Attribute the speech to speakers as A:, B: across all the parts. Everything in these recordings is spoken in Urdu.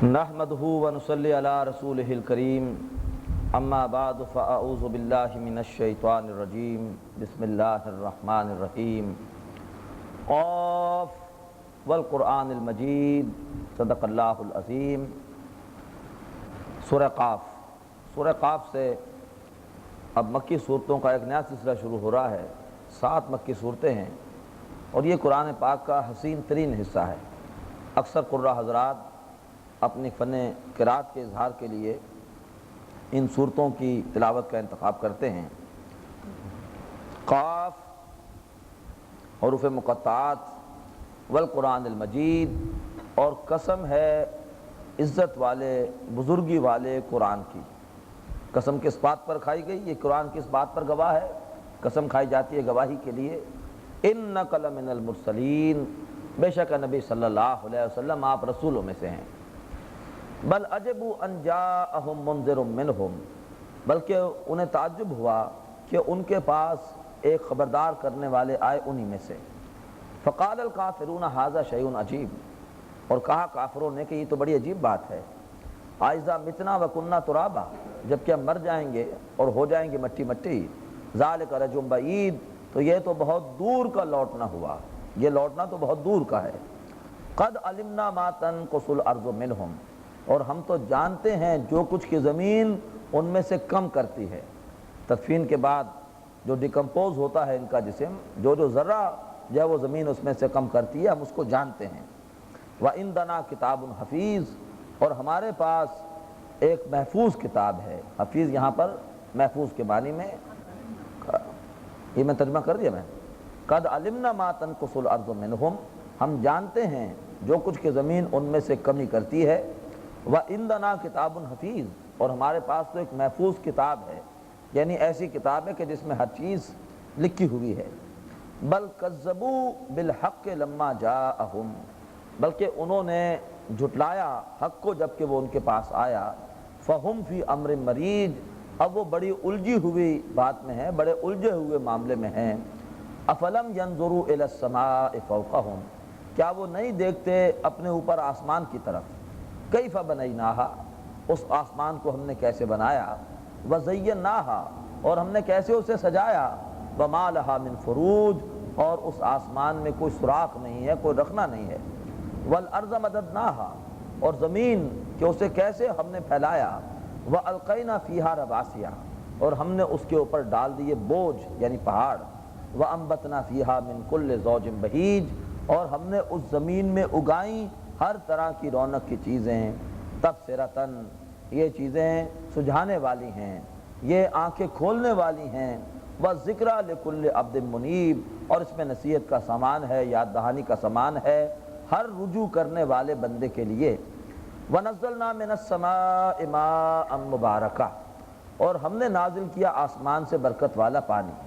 A: نحمدہ ونصلی علی رسولہ الکریم اما بعد فاعوذ باللہ من الشیطان الرجیم بسم اللہ الرحمن الرحیم قاف والقرآن المجید صدق اللہ العظیم۔ سورہ قاف سے اب مکی صورتوں کا ایک نیا سلسلہ شروع ہو رہا ہے۔ 7 مکی صورتیں ہیں اور یہ قرآن پاک کا حسین ترین حصہ ہے۔ اکثر قراء حضرات اپنی فن قرات کے اظہار کے لیے ان صورتوں کی تلاوت کا انتخاب کرتے ہیں۔ قاف، حروف مقطعات، والقرآن المجید، اور قسم ہے عزت والے بزرگی والے قرآن کی۔ قسم کس بات پر کھائی گئی؟ یہ قرآن کس بات پر گواہ ہے؟ قسم کھائی جاتی ہے گواہی کے لیے۔ اِنَّکَ لَمِنَ الْمُرْسَلِینَ، بے شک نبی صلی اللہ علیہ وسلم آپ رسولوں میں سے ہیں۔ بل عجبوا ان جاءہم منذر منہم، بلکہ انہیں تعجب ہوا کہ ان کے پاس ایک خبردار کرنے والے آئے انہی میں سے۔ فقال الکافرون ھذا شیء عجیب، اور کہا کافروں نے کہ یہ تو بڑی عجیب بات ہے۔ اذا متنا وکنا ترابا، جبکہ ہم مر جائیں گے اور ہو جائیں گے مٹی مٹی۔ ذالک رجع بعید، تو یہ تو بہت دور کا لوٹنا ہوا، یہ لوٹنا تو بہت دور کا ہے۔ قد علمنا ما تنقص الارض منہم، اور ہم تو جانتے ہیں جو کچھ کی زمین ان میں سے کم کرتی ہے۔ تدفین کے بعد جو ڈیکمپوز ہوتا ہے ان کا جسم، جو ذرہ جو ہے وہ زمین اس میں سے کم کرتی ہے، ہم اس کو جانتے ہیں۔ وَعِندَنَا کتاب حفیظ، اور ہمارے پاس ایک محفوظ کتاب ہے۔ حفیظ یہاں پر محفوظ کے معنی میں، یہ میں ترجمہ کر دیا میں۔ قد علمنا ما تنقص الارض منہم، ہم جانتے ہیں جو کچھ کی زمین ان میں سے کمی کرتی ہے۔ وَعِندَنَا کتاب حفیظ، اور ہمارے پاس تو ایک محفوظ کتاب ہے، یعنی ایسی کتاب ہے کہ جس میں ہر چیز لکھی ہوئی ہے۔ بل کذبوا بالحق لما جاءہم، بلکہ انہوں نے جھٹلایا حق کو جب کہ وہ ان کے پاس آیا۔ فہم فی امر مریج، اب وہ بڑی الجھی ہوئی بات میں ہیں، بڑے الجھے ہوئے معاملے میں ہیں۔ افلم ینظروا الی السماء فوقہم، کیا وہ نہیں دیکھتے اپنے اوپر آسمان کی طرف؟ کیف بنیناہا، اس آسمان کو ہم نے کیسے بنایا۔ وزیناہا، اور ہم نے کیسے اسے سجایا۔ وما لہا من فروج، اور اس آسمان میں کوئی سوراخ نہیں ہے، کوئی رخنہ نہیں ہے۔ والارض مددناہا، اور زمین کہ اسے کیسے ہم نے پھیلایا۔ والقینا فیہا رواسیہ، اور ہم نے اس کے اوپر ڈال دیے بوجھ یعنی پہاڑ۔ وانبتنا فیہا من کل زوج بہیج، اور ہم نے اس زمین میں اگائیں ہر طرح کی رونق کی چیزیں۔ تبصرۃً، یہ چیزیں سجھانے والی ہیں، یہ آنکھیں کھولنے والی ہیں۔ وذکریٰ لکل عبد منیب، اور اس میں نصیحت کا سامان ہے، یاد دہانی کا سامان ہے ہر رجوع کرنے والے بندے کے لیے۔ وَنَزَّلْنَا مِنَ السَّمَاءِ مَاءً مُبَارَكًا، اور ہم نے نازل کیا آسمان سے برکت والا پانی۔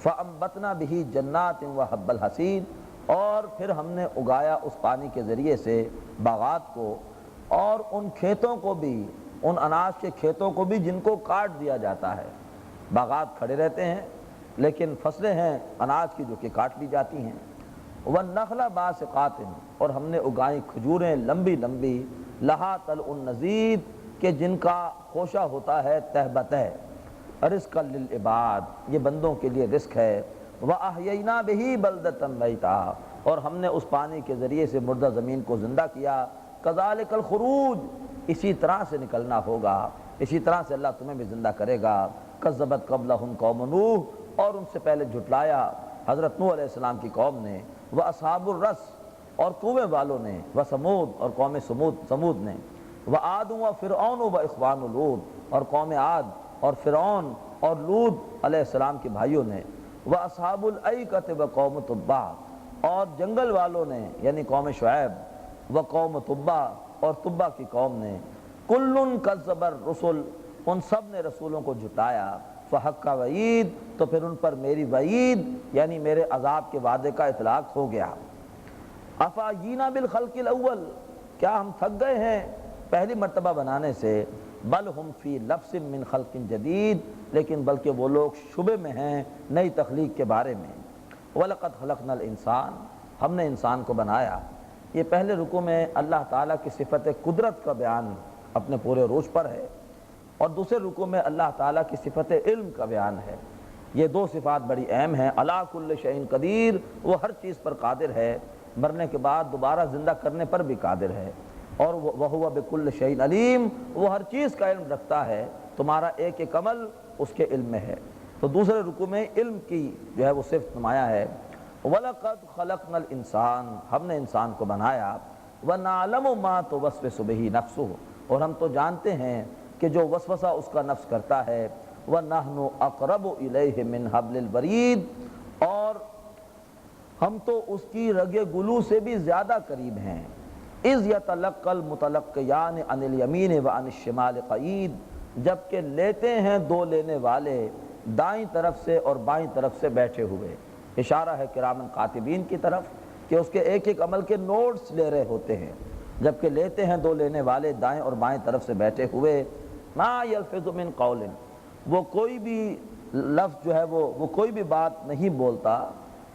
A: فَأَنبَتْنَا بِهِ جَنَّاتٍ وَحَبَّ الْحَصِيدِ، اور پھر ہم نے اگایا اس پانی کے ذریعے سے باغات کو اور ان کھیتوں کو بھی، ان اناج کے کھیتوں کو بھی جن کو کاٹ دیا جاتا ہے۔ باغات کھڑے رہتے ہیں لیکن فصلیں ہیں اناج کی جو کہ کاٹ لی جاتی ہیں۔ وَالنَّخْلَ بَاسِقَاتٍ، اور ہم نے اگائیں کھجوریں لمبی لمبی، لہا طلع نضید، کہ جن کا خوشہ ہوتا ہے تہ بتہ۔ رزقا للعباد، یہ بندوں کے لیے رزق ہے۔ وَأَحْيَيْنَا بِهِ بَلْدَةً مَيْتًا، اور ہم نے اس پانی کے ذریعے سے مردہ زمین کو زندہ کیا۔ كَذَلِكَ الْخُرُوجُ، اسی طرح سے نکلنا ہوگا، اسی طرح سے اللہ تمہیں بھی زندہ کرے گا۔ كَذَّبَتْ قَبْلَهُمْ قَوْمُ نوح، اور ان سے پہلے جھٹلایا حضرت نوح علیہ السلام کی قوم نے۔ وَأَصْحَابُ الرَّسِّ، اور کوے والوں نے۔ وَثَمُودَ، اور قوم سمود نے۔ وَعَادٌ وَفِرْعَوْنُ وَإِخْوَانُ لوط، اور قوم عاد اور فرعون اور لوط علیہ السلام کے بھائیوں نے۔ وَأَصْحَابُ الْأَيْكَةِ وَقَوْمُ تُبَّعَ، اور جنگل والوں نے یعنی قوم شعیب۔ وقوم تبع، اور تبع کی قوم نے۔ کل کذب الرسل، ان سب نے رسولوں کو جھٹایا۔ فحق وعید، تو پھر ان پر میری وعید یعنی میرے عذاب کے وعدے کا اطلاق ہو گیا۔ افعینا بالخلق الاول، کیا ہم تھک گئے ہیں پہلی مرتبہ بنانے سے۔ بل ہم فی لبس من خلق جدید، لیکن بلکہ وہ لوگ شبے میں ہیں نئی تخلیق کے بارے میں۔ وَلَقَدْ خَلَقْنَا الْإِنسان، ہم نے انسان کو بنایا۔ یہ پہلے رکوع میں اللہ تعالیٰ کی صفت قدرت کا بیان اپنے پورے عروج پر ہے، اور دوسرے رکوع میں اللہ تعالیٰ کی صفت علم کا بیان ہے۔ یہ دو صفات بڑی اہم ہیں۔ علی کل شیء قدیر، وہ ہر چیز پر قادر ہے، مرنے کے بعد دوبارہ زندہ کرنے پر بھی قادر ہے، اور وہو بکل شیء علیم، وہ ہر چیز کا علم رکھتا ہے، تمہارا ایک ایک عمل اس کے علم میں ہے۔ تو دوسرے رکوع میں علم کی جو ہے وہ صفت نمایاں ہے۔ وَلَقَدْ خَلَقْنَا الْإِنسَانَ، ہم نے انسان کو بنایا، وَنَعْلَمُ مَا تُوَسْوِسُ بِهِ نَفْسُهُ، اور ہم تو جانتے ہیں کہ جو وسوسہ اس کا نفس کرتا ہے، وَنَحْنُ أَقْرَبُ إِلَيْهِ مِنْ حَبْلِ الْوَرِيدِ، اور ہم تو اس کی رگ گلو سے بھی زیادہ قریب ہیں۔ اِذْ يَتَلَقَّى الْمُتَلَقِّيَانِ عَنِ الْيَمِينِ وَعَنِ الشِّمَالِ قَعِيدٌ، جبکہ لیتے ہیں دو لینے والے دائیں طرف سے اور بائیں طرف سے بیٹھے ہوئے۔ اشارہ ہے کرامن کاتبین کی طرف کہ اس کے ایک ایک عمل کے نوٹس لے رہے ہوتے ہیں، جبکہ لیتے ہیں دو لینے والے دائیں اور بائیں طرف سے بیٹھے ہوئے۔ ما یلفظ من قول، وہ کوئی بھی لفظ جو ہے وہ کوئی بھی بات نہیں بولتا،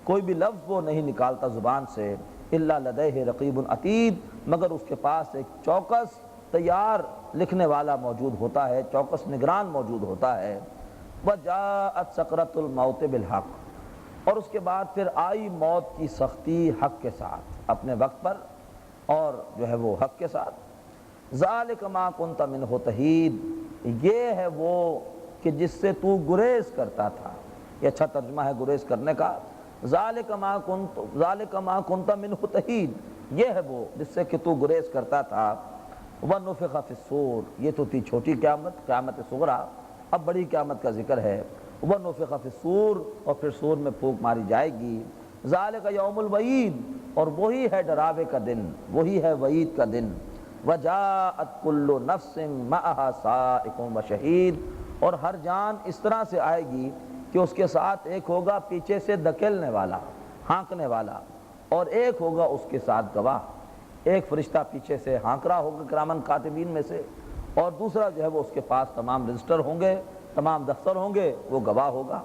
A: کوئی بھی لفظ وہ نہیں نکالتا زبان سے، الا لدیہ رقیب عتید، مگر اس کے پاس ایک چوکس تیار لکھنے والا موجود ہوتا ہے، چوکس نگران موجود ہوتا ہے۔ وجاءت سکرۃ الموت بالحق، اور اس کے بعد پھر آئی موت کی سختی حق کے ساتھ، اپنے وقت پر اور جو ہے وہ حق کے ساتھ۔ ذالک ما کنت منہ تحید، یہ ہے وہ کہ جس سے تو گریز کرتا تھا، یہ اچھا ترجمہ ہے گریز کرنے کا۔ ذالک ما کنت منہ تحید، یہ ہے وہ جس سے کہ تو گریز کرتا تھا۔ ونفخ فی الصور، یہ تو تھی چھوٹی قیامت، قیامت صغریٰ، اب بڑی قیامت کا ذکر ہے۔ ونفخ فی الصور، اور پھر صور میں پھونک ماری جائے گی۔ ذالک یوم الوعید، اور وہی ہے ڈراوے کا دن، وہی ہے وعید کا دن۔ وجاءت کل نفس معها سائق وشہید، اور ہر جان اس طرح سے آئے گی کہ اس کے ساتھ ایک ہوگا پیچھے سے دھکیلنے والا، ہانکنے والا، اور ایک ہوگا اس کے ساتھ گواہ۔ ایک فرشتہ پیچھے سے ہانک رہا ہوگا کرامن کاتبین میں سے، اور دوسرا جو ہے وہ اس کے پاس تمام رجسٹر ہوں گے، تمام دفتر ہوں گے، وہ گواہ ہوگا۔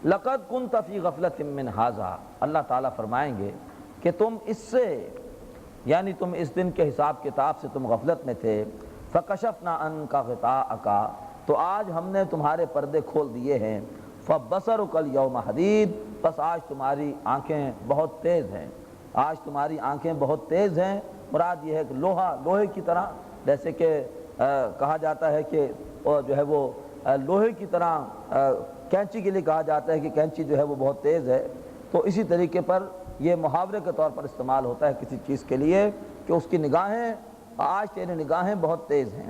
A: لقد كنت في غفلة من هذا، اللہ تعالیٰ فرمائیں گے کہ تم اس سے، یعنی تم اس دن کے حساب کتاب سے تم غفلت میں تھے۔ فکشفنا عنک غطاءک، تو آج ہم نے تمہارے پردے کھول دیے ہیں۔ فبصرک اليوم حدید، بس آج تمہاری آنکھیں بہت تیز ہیں، آج تمہاری آنکھیں بہت تیز ہیں۔ مراد یہ ہے کہ لوہے کی طرح، جیسے کہ کہا جاتا ہے کہ جو ہے وہ لوہے کی طرح، کینچی کے لیے کہا جاتا ہے کہ کینچی جو ہے وہ بہت تیز ہے، تو اسی طریقے پر یہ محاورے کے طور پر استعمال ہوتا ہے کسی چیز کے لیے کہ اس کی نگاہیں، آج تیری نگاہیں بہت تیز ہیں۔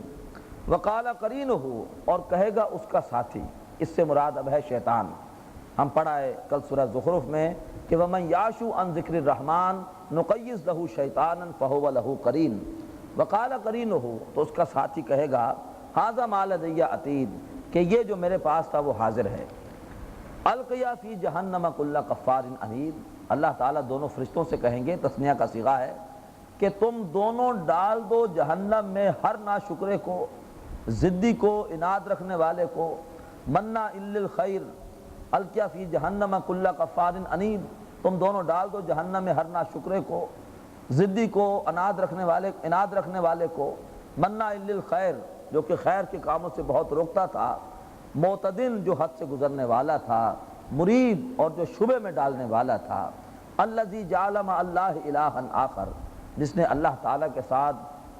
A: وقال قرینہ، اور کہے گا اس کا ساتھی، اس سے مراد اب ہے شیطان۔ ہم پڑھا ہے کل سورہ زخرف میں کہ وَمَن یَعْشُ عَن ذِکْرِ الرَّحْمَٰنِ نُقَیِّضْ لَهُ شَیْطَانًا فَهُوَ لَهُ قَرِینٌ۔ وقال قرینہ، تو اس کا ساتھی کہے گا ھذا ما لدی عتید، کہ یہ جو میرے پاس تھا وہ حاضر ہے۔ القیا فی جہنم کل کفار عنید، اللہ تعالیٰ دونوں فرشتوں سے کہیں گے، تثنیہ کا صیغہ ہے، کہ تم دونوں ڈال دو جہنم میں ہر ناشکرے کو، ضدی کو، اناد رکھنے والے کو، منع الا الخیر۔ القیا فی جہنم کل کفار عنید، تم دونوں ڈال دو جہنم میں ہر ناشکرے کو، ضدی کو، اناد رکھنے والے کو، منع الا الخیر، جو کہ خیر کے کاموں سے بہت روکتا تھا، معتدن، جو حد سے گزرنے والا تھا، مریب، اور جو شبے میں ڈالنے والا تھا، الذی جعل مع اللہ الہا آخر، جس نے اللہ تعالیٰ کے ساتھ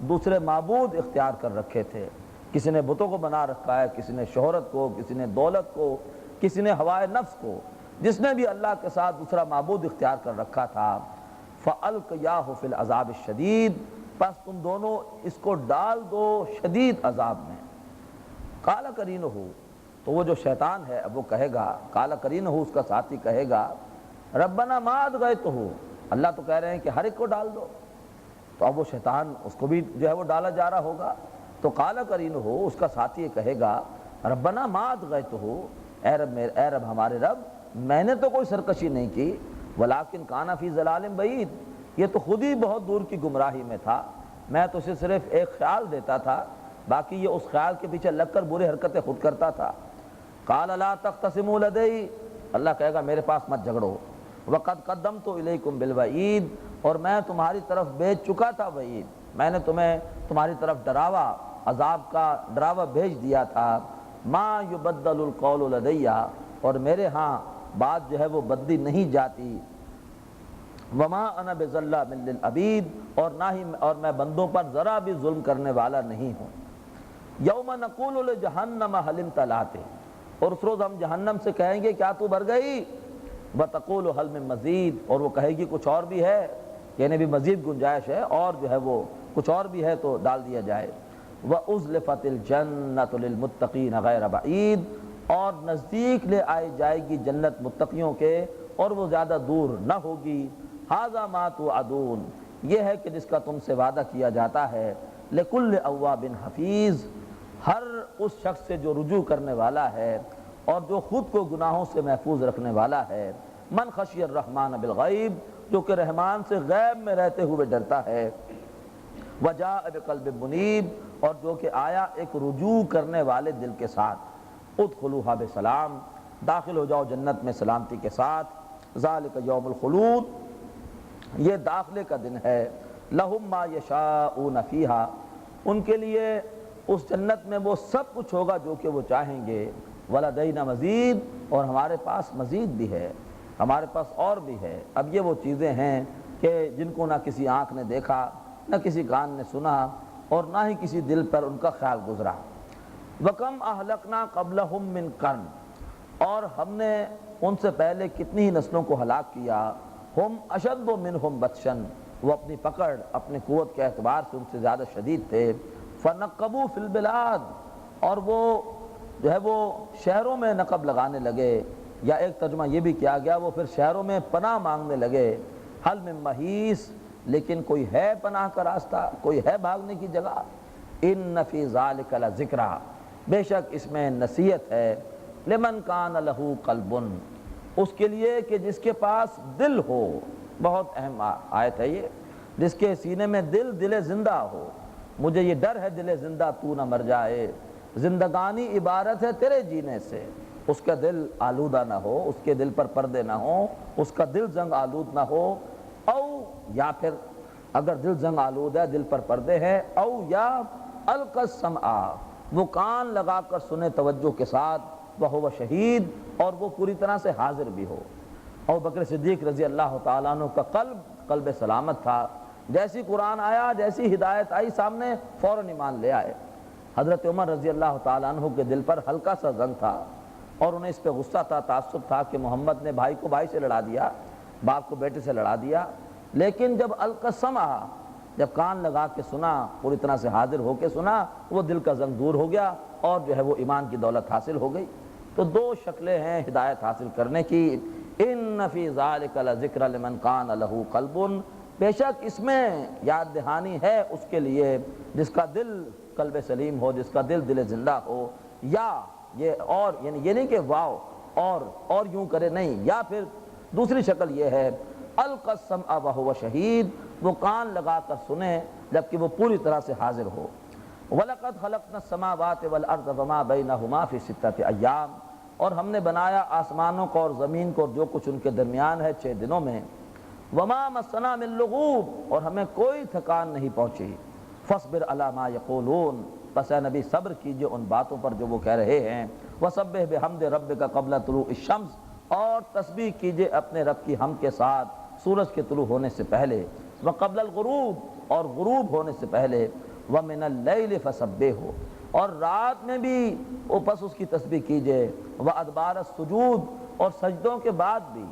A: دوسرے معبود اختیار کر رکھے تھے۔ کسی نے بتوں کو بنا رکھا ہے، کسی نے شہرت کو، کسی نے دولت کو، کسی نے ہوائے نفس کو، جس نے بھی اللہ کے ساتھ دوسرا معبود اختیار کر رکھا تھا۔ فَأَلْقِيَاهُ فِي الْعَذَابِ الشَّدِيدِ، پس تم دونوں اس کو ڈال دو شدید عذاب میں۔ قَالَ قَرِينُهُ، تو وہ جو شیطان ہے اب وہ کہے گا، قَالَ قَرِينُهُ، اس کا ساتھی کہے گا، رَبَّنَا مَا أَطْغَيْتُهُ، اللہ تو کہہ رہے ہیں کہ ہر ایک کو ڈال دو، تو اب وہ شیطان اس کو بھی جو ہے وہ ڈالا جا رہا ہوگا۔ تو قَالَ قَرِينُهُ، اس کا ساتھی یہ کہے گا، رَبَّنَا مَا أَطْغَيْتُهُ، اے رب ہمارے رب، میں نے تو کوئی سرکشی نہیں کی، وَلَٰكِنْ كَانَ فِي ضَلَالٍ بَعِيدٍ، یہ تو خود ہی بہت دور کی گمراہی میں تھا، میں تو اسے صرف ایک خیال دیتا تھا، باقی یہ اس خیال کے پیچھے لگ کر بری حرکتیں خود کرتا تھا۔ قَالَ لَا تَخْتَصِمُوا لَدَيَّ، اللہ کہے گا میرے پاس مت جھگڑو، وقد قدمت الیکم بالوعید، اور میں تمہاری طرف بھیج چکا تھا وعید، میں نے تمہیں تمہاری طرف ڈراوا، عذاب کا ڈراوا بھیج دیا تھا۔ ما یبدل القول لدی، اور میرے ہاں بات جو ہے وہ بدلی نہیں جاتی۔ وما انا بظلام للعبید، اور نہ ہی اور میں بندوں پر ذرا بھی ظلم کرنے والا نہیں ہوں۔ یوم نقول لجہنم هل امتلأت، اور اس روز ہم جہنم سے کہیں گے کیا تو بھر گئی؟ وتقول هل من مزید، اور وہ کہے گی کچھ اور بھی ہے، یعنی بھی مزید گنجائش ہے، اور جو ہے وہ کچھ اور بھی ہے تو ڈال دیا جائے۔ وَأُزْلِفَتِ الْجَنَّةُ لِلْمُتَّقِينَ غَيْرَ بَعِيدٍ، اور نزدیک لے آئی جائے گی جنت متقیوں کے، اور وہ زیادہ دور نہ ہوگی۔ هَذَا مَا تُوعَدُونَ، یہ ہے کہ جس کا تم سے وعدہ کیا جاتا ہے۔ لِكُلِّ أَوَّابٍ حَفِيظٍ، ہر اس شخص سے جو رجوع کرنے والا ہے اور جو خود کو گناہوں سے محفوظ رکھنے والا ہے۔ من خشی الرحمن بالغیب، جو کہ رحمان سے غیب میں رہتے ہوئے ڈرتا ہے۔ وجاء بقلب منیب، اور جو کہ آیا ایک رجوع کرنے والے دل کے ساتھ۔ ادخلوها بسلام، داخل ہو جاؤ جنت میں سلامتی کے ساتھ۔ ذالک یوم الخلود، یہ داخلے کا دن ہے۔ لہم ما یشاءون فیہا، ان کے لیے اس جنت میں وہ سب کچھ ہوگا جو کہ وہ چاہیں گے۔ ولدینا مزید، اور ہمارے پاس مزید بھی ہے، ہمارے پاس اور بھی ہے۔ اب یہ وہ چیزیں ہیں کہ جن کو نہ کسی آنکھ نے دیکھا، نہ کسی کان نے سنا، اور نہ ہی کسی دل پر ان کا خیال گزرا۔ وَكَمْ أَهْلَكْنَا قَبْلَهُمْ مِنْ قَرْنٍ، اور ہم نے ان سے پہلے کتنی ہی نسلوں کو ہلاک کیا۔ ہم اشد منہم بطشا، وہ اپنی پکڑ اپنی قوت کے اعتبار سے ان سے زیادہ شدید تھے۔ فَنَقَّبُوا فِي الْبِلَادِ، اور وہ جو ہے وہ شہروں میں نقب لگانے لگے، یا ایک ترجمہ یہ بھی کیا گیا وہ پھر شہروں میں پناہ مانگنے لگے۔ حل من محیص، لیکن کوئی ہے پناہ کا راستہ، کوئی ہے بھاگنے کی جگہ۔ ان فی ذالک لذکرا، بے شک اس میں نصیحت ہے۔ لمن کان لہ قلب، اس کے لیے کہ جس کے پاس دل ہو، بہت اہم آیت ہے یہ، جس کے سینے میں دل زندہ ہو۔ مجھے یہ ڈر ہے دل زندہ تو نہ مر جائے، زندگانی عبارت ہے تیرے جینے سے۔ اس کا دل آلودہ نہ ہو، اس کے دل پر پردے نہ ہوں، اس کا دل زنگ آلود نہ ہو۔ او، یا پھر اگر دل زنگ آلود ہے، دل پر پردے ہیں، او یا القى السمع، وہ کان لگا کر سنے توجہ کے ساتھ، وہو شہید، اور وہ پوری طرح سے حاضر بھی ہو۔ ابو بکر صدیق رضی اللہ تعالیٰ عنہ کا قلب سلامت تھا، جیسی قرآن آیا، جیسی ہدایت آئی سامنے، فوراً ایمان لے آئے۔ حضرت عمر رضی اللہ تعالیٰ عنہ کے دل پر ہلکا سا زنگ تھا، اور انہیں اس پہ غصہ تھا، تعصب تھا کہ محمد نے بھائی کو بھائی سے لڑا دیا، باپ کو بیٹے سے لڑا دیا۔ لیکن جب القى السمع، جب کان لگا کے سنا، پوری طرح سے حاضر ہو کے سنا، وہ دل کا زنگ دور ہو گیا، اور جو ہے وہ ایمان کی دولت حاصل ہو گئی۔ تو دو شکلیں ہیں ہدایت حاصل کرنے کی۔ ان فی ذالک لذکر لمن کان لہ قلب، بے شک اس میں یاد دہانی ہے اس کے لیے جس کا دل قلب سلیم ہو، جس کا دل زندہ ہو۔ یا یہ اور یعنی یہ نہیں کہ واو اور یوں کرے، نہیں، یا پھر دوسری شکل یہ ہے القى السمع وهو شہید، وہ کان لگا کر سنے جبکہ وہ پوری طرح سے حاضر ہو۔ وَلَقَدْ خَلَقْنَا السَّمَاوَاتِ وَالْأَرْضَ وَمَا بَيْنَهُمَا فِي سِتَّةِ أَيَّامٍ، اور ہم نے بنایا آسمانوں کو اور زمین کو اور جو کچھ ان کے درمیان ہے 6 دنوں میں۔ وَمَا مَسَّنَا مِن لُغُوبٍ، اور ہمیں کوئی تھکان نہیں پہنچی۔ فَاصْبِرْ عَلَىٰ مَا يَقُولُونَ، بس اے نبی صبر کیجئے ان باتوں پر جو وہ کہہ رہے ہیں۔ وَسَبِّحْ بِحَمْدِ رَبِّكَ قَبْلَ طُلُوعِ الشَّمْسِ، اور تسبیح کیجئے اپنے رب کی حمد کے ساتھ سورج کے طلوع ہونے سے پہلے۔ وَقَبْلَ الْغُرُوبِ، اور غروب ہونے سے پہلے۔ وَمِنَ اللَّيْلِ فَسَبِّحْهُ، اور رات میں بھی پس اس کی تسبیح کیجئے۔ وَأَدْبَارَ السُّجُودِ، اور سجدوں کے بعد بھی،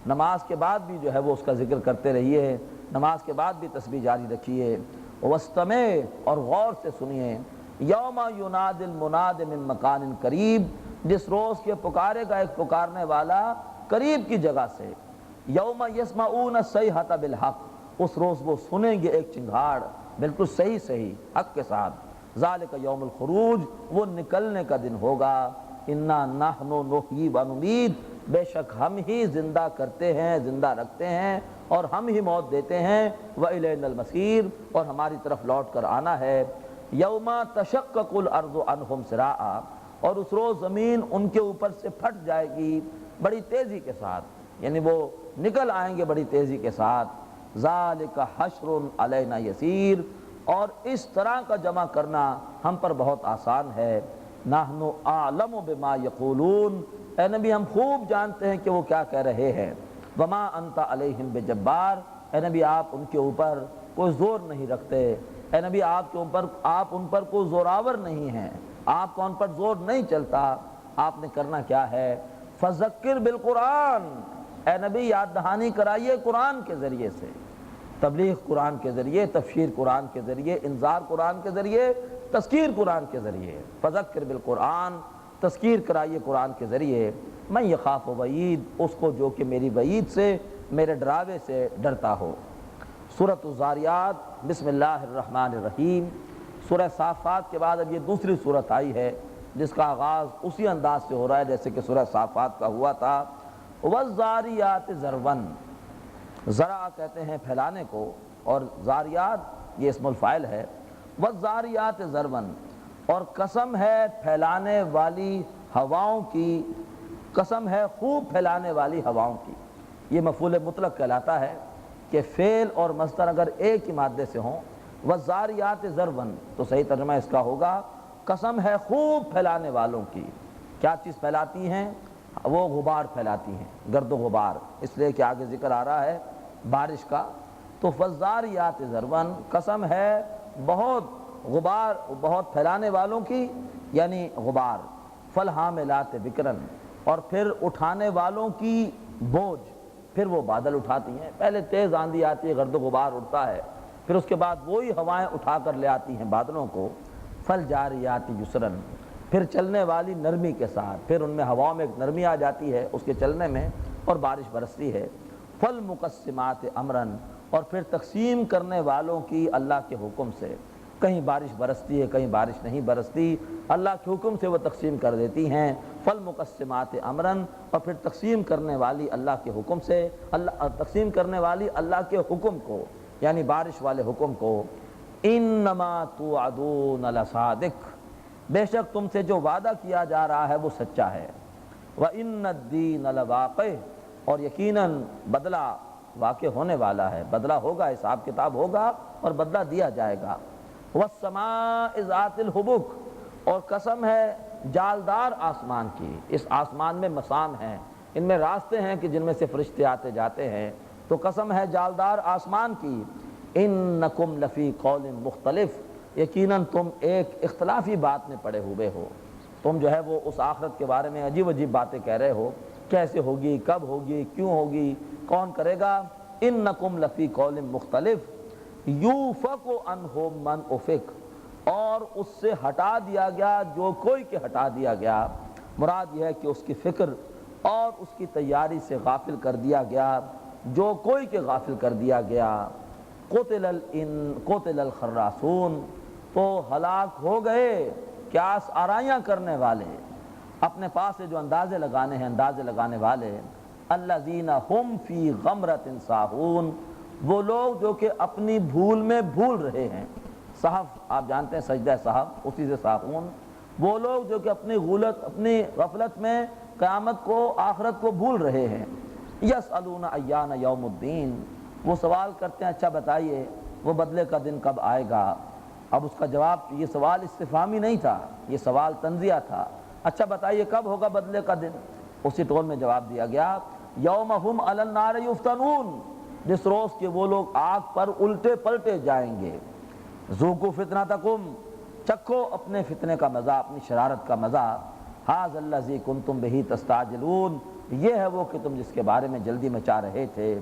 A: نماز کے بعد بھی جو ہے وہ اس کا ذکر کرتے رہیے، نماز کے بعد بھی تسبیح جاری رکھیے۔ وَاسْتَمِعْ، اور غور سے سنیے۔ یوم ینادی المناد من مکان قریب، جس روز کے پکارے گا ایک پکارنے والا قریب کی جگہ سے۔ یوم یسمعون الصیحۃ بالحق، اس روز وہ سنیں گے ایک چنگھاڑ بالکل صحیح حق کے ساتھ۔ ذالک یوم الخروج، وہ نکلنے کا دن ہوگا۔ انا نحن نحیی و نمیت، بے شک ہم ہی زندہ کرتے ہیں، زندہ رکھتے ہیں، اور ہم ہی موت دیتے ہیں۔ وإلینا المصیر، اور ہماری طرف لوٹ کر آنا ہے۔ یوم تشقق الارض عنہم سراعا، اور اس روز زمین ان کے اوپر سے پھٹ جائے گی بڑی تیزی کے ساتھ، یعنی وہ نکل آئیں گے بڑی تیزی کے ساتھ۔ ذالک حشر علینا یسیر، اور اس طرح کا جمع کرنا ہم پر بہت آسان ہے۔ نحن اعلم بما یقولون، اے نبی ہم خوب جانتے ہیں کہ وہ کیا کہہ رہے ہیں۔ وما انت علیہم بجبار، اے نبی آپ ان کے اوپر کوئی زور نہیں رکھتے، اے نبی آپ ان پر کوئی زوراور نہیں ہیں، آپ کا ان پر زور نہیں چلتا۔ آپ نے کرنا کیا ہے؟ فذکر بالقرآن، اے نبی یاد دہانی کرائیے قرآن کے ذریعے سے، تبلیغ قرآن کے ذریعے، تفسیر قرآن کے ذریعے، انذار قرآن کے ذریعے، تذکیر قرآن کے ذریعے۔ فذکر بالقرآن، تذکیر کرائیے قرآن کے ذریعے۔ من یخاف وعید، اس کو جو کہ میری وعید سے، میرے ڈراوے سے ڈرتا ہو۔ سورۃ الذاریات، بسم اللہ الرحمن الرحیم۔ سورہ صافات کے بعد اب یہ دوسری سورت آئی ہے جس کا آغاز اسی انداز سے ہو رہا ہے جیسے کہ سورہ صافات کا ہوا تھا۔ والذاریات ذرواً، ذرا کہتے ہیں پھیلانے کو، اور ذاریات یہ اسم الفاعل ہے۔ والذاریات ذرواً، اور قسم ہے پھیلانے والی ہواؤں کی، قسم ہے خوب پھیلانے والی ہواؤں کی۔ یہ مفعول مطلق کہلاتا ہے کہ فعل اور مصدر اگر ایک ہی مادے سے ہوں، والذاریات ذرواً، تو صحیح ترجمہ اس کا ہوگا قسم ہے خوب پھیلانے والوں کی۔ کیا چیز پھیلاتی ہیں؟ وہ غبار پھیلاتی ہیں، گرد و غبار، اس لیے کہ آگے ذکر آ رہا ہے بارش کا۔ تو والذاریات ذرواً، قسم ہے بہت غبار، بہت پھیلانے والوں کی، یعنی غبار۔ فالحاملات وقراً، اور پھر اٹھانے والوں کی بوجھ، پھر وہ بادل اٹھاتی ہیں۔ پہلے تیز آندھی آتی ہے، گرد و غبار اڑتا ہے، پھر اس کے بعد وہی ہوائیں اٹھا کر لے آتی ہیں بادلوں کو۔ فالجاریات یسراً، پھر چلنے والی نرمی کے ساتھ، پھر ان میں ہواؤں میں ایک نرمی آ جاتی ہے اس کے چلنے میں، اور بارش برستی ہے۔ فالمقسمات امراً، اور پھر تقسیم کرنے والوں کی اللہ کے حکم سے، کہیں بارش برستی ہے کہیں بارش نہیں برستی، اللہ کے حکم سے وہ تقسیم کر دیتی ہیں۔ فالمقسمات امراً، اور پھر تقسیم کرنے والی اللہ کے حکم سے، تقسیم کرنے والی اللہ کے حکم کو، یعنی بارش والے حکم کو۔ انما توعدون لصادق، بے شک تم سے جو وعدہ کیا جا رہا ہے وہ سچا ہے۔ وان الدین لواقع، اور یقیناً بدلہ واقع ہونے والا ہے، بدلہ ہوگا، حساب کتاب ہوگا اور بدلہ دیا جائے گا۔ والسماء ذات الحبک، اور قسم ہے جالدار آسمان کی، اس آسمان میں مسام ہیں، ان میں راستے ہیں کہ جن میں سے فرشتے آتے جاتے ہیں، تو قسم ہے جالدار آسمان کی۔ انکم لفی قول مختلف، یقیناً تم ایک اختلافی بات میں پڑے ہوئے ہو، تم جو ہے وہ اس آخرت کے بارے میں عجیب عجیب باتیں کہہ رہے ہو، کیسے ہوگی، کب ہوگی، کیوں ہوگی، کون کرے گا۔ انکم لفی قول مختلف، یوفق عنہ من افک، اور اس سے ہٹا دیا گیا جو کوئی کے ہٹا دیا گیا، مراد یہ ہے کہ اس کی فکر اور اس کی تیاری سے غافل کر دیا گیا، جو کوئی کے غافل کر دیا گیا۔ قتل الخراسون، تو ہلاک ہو گئے قیاس آرائیاں کرنے والے، اپنے پاس سے جو اندازے لگانے ہیں اندازے لگانے والے۔ الذین ہم فی غمرۃ ساہون، وہ لوگ جو کہ اپنی بھول میں بھول رہے ہیں۔ صحف آپ جانتے ہیں، سجدہ صحف، اسی سے ساہون، وہ لوگ جو کہ اپنی غفلت میں قیامت کو، آخرت کو بھول رہے ہیں۔ یسألون ایان یوم الدین، وہ سوال کرتے ہیں اچھا بتائیے وہ بدلے کا دن کب آئے گا۔ اب اس کا جواب، یہ سوال استفہامی نہیں تھا، یہ سوال تنزیہ تھا، اچھا بتائیے کب ہوگا بدلے کا دن۔ اسی ٹون میں جواب دیا گیا، یوم ہم علی النار یفتنون، جس روز کے وہ لوگ آگ پر الٹے پلٹے جائیں گے۔ ذوقوا فتنتکم، چکھو اپنے فتنے کا مزہ، اپنی شرارت کا مزہ۔ ھذا الذی کنتم بہ تستعجلون، یہ ہے وہ کہ تم جس کے بارے میں جلدی مچا رہے تھے۔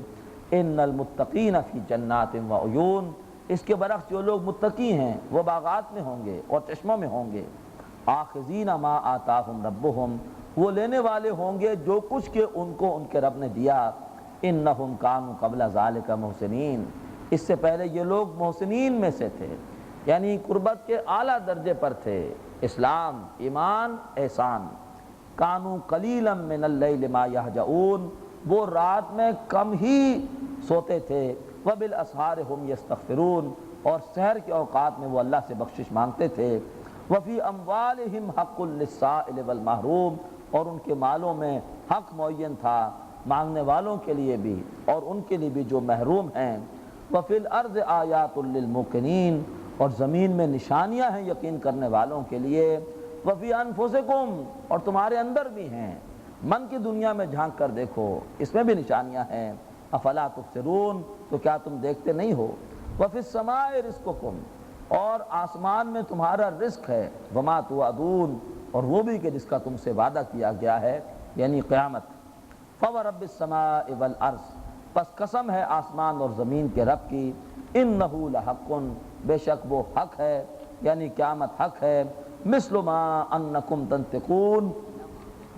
A: ان المتقین فی جنات وعیون، اس کے برعکس جو لوگ متقی ہیں وہ باغات میں ہوں گے اور چشموں میں ہوں گے۔ آخذین ما آتاہم ربہم، وہ لینے والے ہوں گے جو کچھ کہ ان کو ان کے رب نے دیا۔ انہم کانوا قبل ذالک محسنین، اس سے پہلے یہ لوگ محسنین میں سے تھے، یعنی قربت کے اعلیٰ درجے پر تھے، اسلام، ایمان، احسان۔ کانوا قلیلا من اللیل ما یہجعون، وہ رات میں کم ہی سوتے تھے۔ وبالاسحار ہم یستغفرون، اور سحر کے اوقات میں وہ اللہ سے بخشش مانگتے تھے۔ وفی اموالہم حق للسائل والمحروم، اور ان کے مالوں میں حق معین تھا مانگنے والوں کے لیے بھی اور ان کے لیے بھی جو محروم ہیں۔ وَفِي الْأَرْضِ آیَاتٌ لِّلْمُوقِنِينَ، اور زمین میں نشانیاں ہیں یقین کرنے والوں کے لیے۔ وَفِي أَنفُسِكُمْ، اور تمہارے اندر بھی ہیں، من کی دنیا میں جھانک کر دیکھو، اس میں بھی نشانیاں ہیں۔ افلا تبصرون، تو کیا تم دیکھتے نہیں ہو؟ وَفِي السَّمَاءِ رِزْقُكُمْ، اور آسمان میں تمہارا رزق ہے۔ وَمَا تُوعَدُونَ، اور وہ بھی کہ جس کا تم سے وعدہ کیا گیا ہے، یعنی قیامت۔ فَوَرَبِّ السَّمَاءِ وَالْأَرْضِ، پس قسم ہے آسمان اور زمین کے رب کی، إِنَّهُ لَحَقٌ، بے شک وہ حق ہے، یعنی قیامت حق ہے۔ مِثْلُ مَا أَنَّكُمْ تَنْطِقُونَ،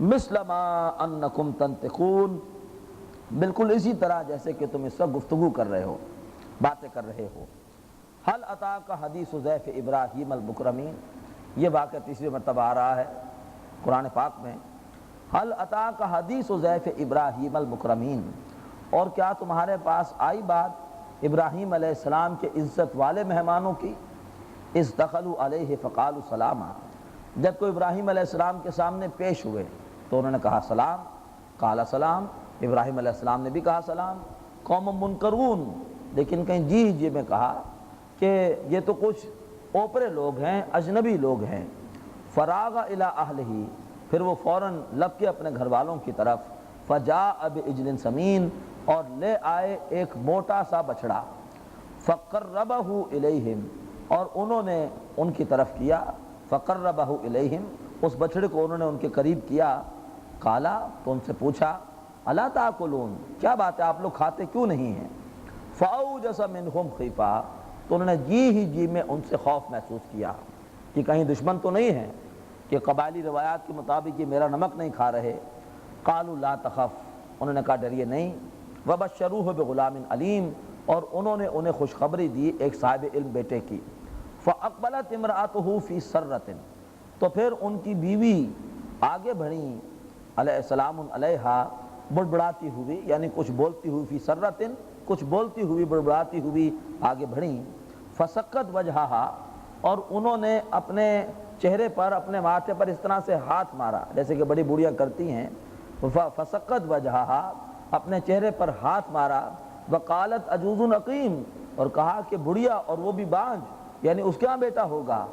A: مِثْلَ مَا أَنَّكُمْ تَنْطِقُونَ، بالکل اسی طرح جیسے کہ تم اس وقت گفتگو کر رہے ہو، باتیں کر رہے ہو۔ هل أتاك حدیث ضیف ابراہیم المکرمین، یہ واقعہ تیسری مرتبہ آ رہا ہے قرآن پاک میں۔ هل أتاك حدیث ضیف ابراہیم المکرمین، اور کیا تمہارے پاس آئی بات ابراہیم علیہ السلام کے عزت والے مہمانوں کی؟ اذ دخلوا علیہ فقالوا سلاما، جب کوئی ابراہیم علیہ السلام کے سامنے پیش ہوئے تو انہوں نے کہا سلام۔ قال سلام، ابراہیم علیہ السلام نے بھی کہا سلام۔ قوم منکرون، لیکن کہیں جی میں کہا کہ یہ تو کچھ اوپرے لوگ ہیں، اجنبی لوگ ہیں۔ فراغ الی اہلہ، پھر وہ فوراً لپ کے اپنے گھر والوں کی طرف، فجاء بعجل سمین، اور لے آئے ایک موٹا سا بچڑا، فقربہ الیہم، اور انہوں نے ان کی طرف کیا، فقربہ الیہم، اس بچڑے کو انہوں نے ان کے قریب کیا۔ قالا، تو ان سے پوچھا، الا تاکلون، کیا بات ہے آپ لوگ کھاتے کیوں نہیں ہیں؟ فاوجس منہم خیفہ، تو انہوں نے جی میں ان سے خوف محسوس کیا کہ کہیں دشمن تو نہیں ہے، کہ قبائلی روایات کے مطابق یہ میرا نمک نہیں کھا رہے۔ قالوا لا تخف، انہوں نے کہا ڈریے نہیں۔ وبشروہ بغلام علیم، اور انہوں نے انہیں خوشخبری دی ایک صاحب علم بیٹے کی۔ فاقبلت امرأتہ فی سرۃ، تو پھر ان کی بیوی آگے بڑھیں علیہ السلام علیہا، بڑبڑاتی ہوئی، یعنی کچھ بولتی ہوئی، فی سرۃ، کچھ بولتی ہوئی بڑبڑاتی ہوئی آگے بڑھیں۔ فسقت وجہہا، اور انہوں نے اپنے چہرے پر، اپنے ماتھے پر اس طرح سے ہاتھ مارا جیسے کہ بڑی بوڑھیاں کرتی ہیں۔ فسقت وجہہا، اپنے چہرے پر ہاتھ مارا۔ وقالت عجوز عقیم، اور کہا کہ بڑھیا اور وہ بھی بانجھ، یعنی اس کے ہاں بیٹا ہوگا۔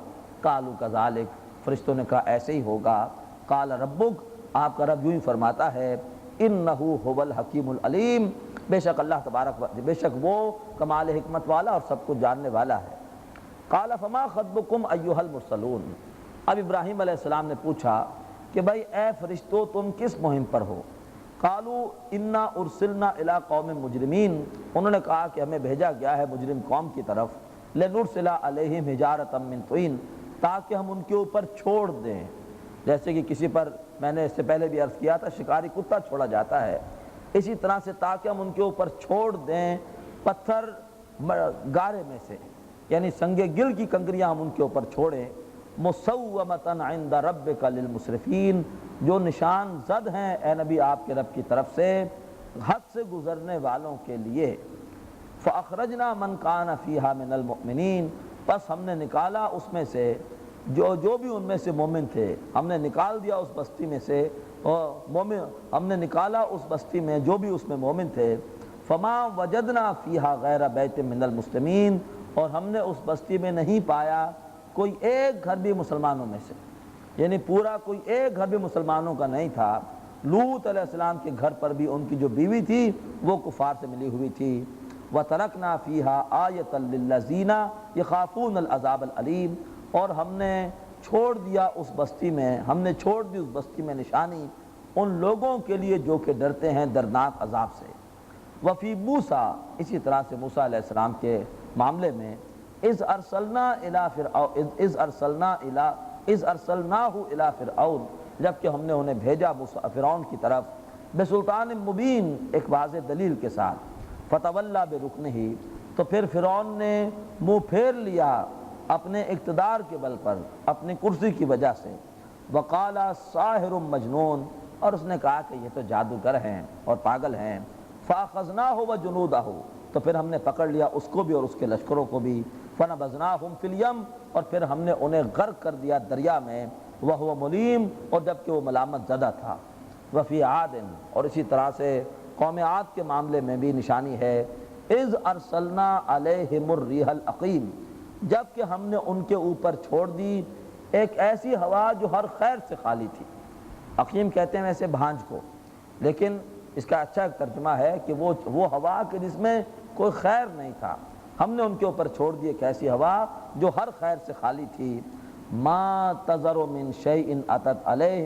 A: قالوا کذالک، فرشتوں نے کہا ایسے ہی ہوگا۔ قال ربک، آپ کا رب یوں ہی فرماتا ہے، انہ هو الحکیم العلیم، بے شک اللہ تبارک بے شک وہ کمال حکمت والا اور سب کچھ جاننے والا ہے۔ قال فما خطبکم ایھا المرسلون، اب ابراہیم علیہ السلام نے پوچھا کہ بھائی اے فرشتو تم کس مہم پر ہو؟ قالوا انا ارسلنا الی قوم مجرمین، انہوں نے کہا کہ ہمیں بھیجا گیا ہے مجرم قوم کی طرف، لنرسل علیہم حجارۃ من طین، تاکہ ہم ان کے اوپر چھوڑ دیں، جیسے کہ کسی پر، میں نے اس سے پہلے بھی عرض کیا تھا، شکاری کتا چھوڑا جاتا ہے، اسی طرح سے تاکہ ہم ان کے اوپر چھوڑ دیں پتھر گارے میں سے، یعنی سنگ گل کی کنکریاں ہم ان کے اوپر چھوڑیں۔ مسومۃ عند ربک للمسرفین، جو نشان زد ہیں اے نبی آپ کے رب کی طرف سے حد سے گزرنے والوں کے لیے۔ فاخرجنا من کان فیہا من المؤمنین، پس ہم نے نکالا اس میں سے جو بھی ان میں سے مومن تھے، ہم نے نکال دیا اس بستی میں سے، ہم نے نکالا اس بستی میں جو بھی اس میں مومن تھے۔ فما وجدنا فیہا غیر بیت من المسلمین، اور ہم نے اس بستی میں نہیں پایا کوئی ایک گھر بھی مسلمانوں میں سے، یعنی پورا کوئی ایک گھر بھی مسلمانوں کا نہیں تھا۔ لوط علیہ السلام کے گھر پر بھی ان کی جو بیوی تھی وہ کفار سے ملی ہوئی تھی۔ وَتَرَكْنَا فِيهَا آیَةً لِلَّذِينَ يَخَافُونَ الْعَذَابَ الْأَلِيمَ، اور ہم نے چھوڑ دیا اس بستی میں، ہم نے چھوڑ دی اس بستی میں نشانی ان لوگوں کے لیے جو کہ ڈرتے ہیں دردناک عذاب سے۔ وفی موسیٰ، اسی طرح سے موسیٰ علیہ السلام کے معاملے میں، اذ ارسلناہ الی فرعون، جبکہ ہم نے انہیں بھیجا فرعون کی طرف، بسلطان مبین، ایک واضح دلیل کے ساتھ۔ فتولی برکنہ، تو پھر فرعون نے منہ پھیر لیا اپنے اقتدار کے بل پر، اپنی کرسی کی وجہ سے۔ وقال ساحر مجنون، اور اس نے کہا کہ یہ تو جادوگر ہیں اور پاگل ہیں۔ فاخذناہ وجنودہ، تو پھر ہم نے پکڑ لیا اس کو بھی اور اس کے لشکروں کو بھی۔ فنبذناہم فی الیم، اور پھر ہم نے انہیں غرق کر دیا دریا میں۔ وہو ملیم، اور جبکہ وہ ملامت زدہ تھا۔ وفی عاد، اور اسی طرح سے قوم عاد کے معاملے میں بھی نشانی ہے، اذ ارسلنا علیہم الریح العقیم، جب کہ ہم نے ان کے اوپر چھوڑ دی ایک ایسی ہوا جو ہر خیر سے خالی تھی۔ عقیم کہتے ہیں ویسے بھانج کو، لیکن اس کا اچھا ترجمہ ہے کہ وہ ہوا کہ جس میں کوئی خیر نہیں تھا، ہم نے ان کے اوپر چھوڑ دی ایک ایسی ہوا جو ہر خیر سے خالی تھی۔ ما تذر من شیء اتت علیہ،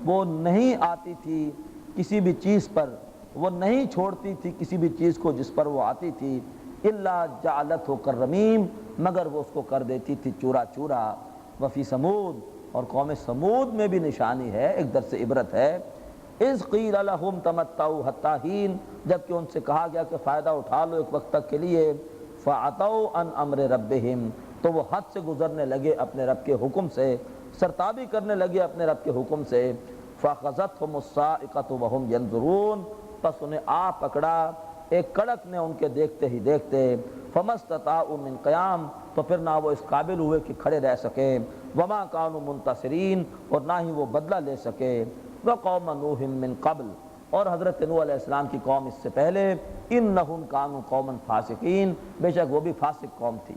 A: وہ نہیں آتی تھی کسی بھی چیز پر، وہ نہیں چھوڑتی تھی کسی بھی چیز کو جس پر وہ آتی تھی، الا جعلتہ کررمیم، مگر وہ اس کو کر دیتی تھی چورا چورا۔ وفی سمود، اور قوم سمود میں بھی نشانی ہے، ایک درس عبرت ہے۔ اذ قیل لہم تمتعوا حتی حین، جب کہ ان سے کہا گیا کہ فائدہ اٹھا لو ایک وقت تک کے لیے، فعتوا عن امر ربہم، تو وہ حد سے گزرنے لگے اپنے رب کے حکم سے، سرتابی کرنے لگے اپنے رب کے حکم سے۔ فاخذتہم الصاعقۃ وہم ینظرون، پس انہیں آ پکڑا ایک کڑک نے ان کے دیکھتے ہی دیکھتے۔ فما استطاعوا من قیام، تو پھر نہ وہ اس قابل ہوئے کہ کھڑے رہ سکیں، وما کانوا منتصرین، اور نہ ہی وہ بدلہ لے سکے۔ وقوم نوح من قبل، اور حضرت نوح علیہ السلام کی قوم اس سے پہلے، انہم کانوا قوما فاسقین، بے شک وہ بھی فاسق قوم تھی۔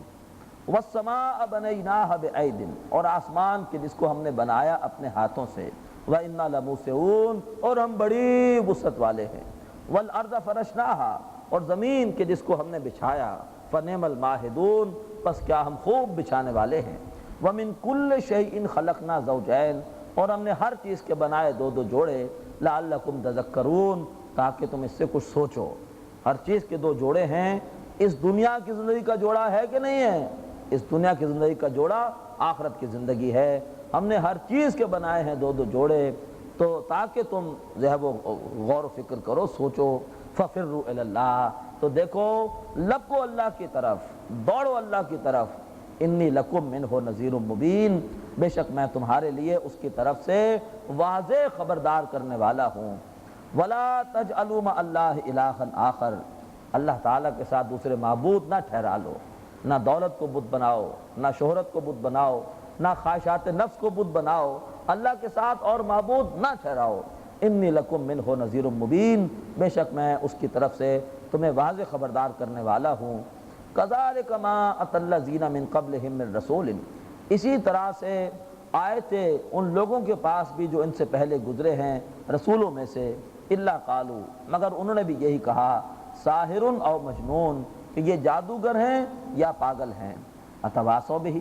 A: والسماء بنیناها بعید، اور آسمان کے جس کو ہم نے بنایا اپنے ہاتھوں سے، وإنا لموسعون، اور ہم بڑی وسعت والے ہیں۔ والارض فرشناها، اور زمین کے جس کو ہم نے بچھایا، فنعم الماہدون، پس کیا ہم خوب بچھانے والے ہیں۔ ومن کل شیء خلقنا زوجین، اور ہم نے ہر چیز کے بنائے دو دو جوڑے، لعلکم تذکرون، تاکہ تم اس سے کچھ سوچو۔ ہر چیز کے دو جوڑے ہیں۔ اس دنیا کی زندگی کا جوڑا ہے کہ نہیں ہے؟ اس دنیا کی زندگی کا جوڑا آخرت کی زندگی ہے۔ ہم نے ہر چیز کے بنائے ہیں دو دو جوڑے، تو تاکہ تم جو ہے وہ غور و فکر کرو، سوچو۔ ففروا الی اللہ، تو دیکھو لپکو اللہ کی طرف، دوڑو اللہ کی طرف۔ انی لکم منہ نذیر مبین، بے شک میں تمہارے لیے اس کی طرف سے واضح خبردار کرنے والا ہوں۔ ولا تجعلوا مع اللہ الہا آخر، اللہ تعالیٰ کے ساتھ دوسرے معبود نہ ٹھہرا لو، نہ دولت کو بت بناؤ، نہ شہرت کو بت بناؤ، نہ خواہشات نفس کو بت بناؤ، اللہ کے ساتھ اور معبود نہ ٹھہراؤ۔ انی لکم منہ نذیر مبین، بے شک میں اس کی طرف سے تمہیں واضح خبردار کرنے والا ہوں۔ کذالک ما اتی الذین من قبلہم من رسول، اسی طرح سے آئے تھے ان لوگوں کے پاس بھی جو ان سے پہلے گزرے ہیں رسولوں میں سے، الا قالوا، مگر انہوں نے بھی یہی کہا، ساحر او مجنون، کہ یہ جادوگر ہیں یا پاگل ہیں۔ اتواصوا بہ،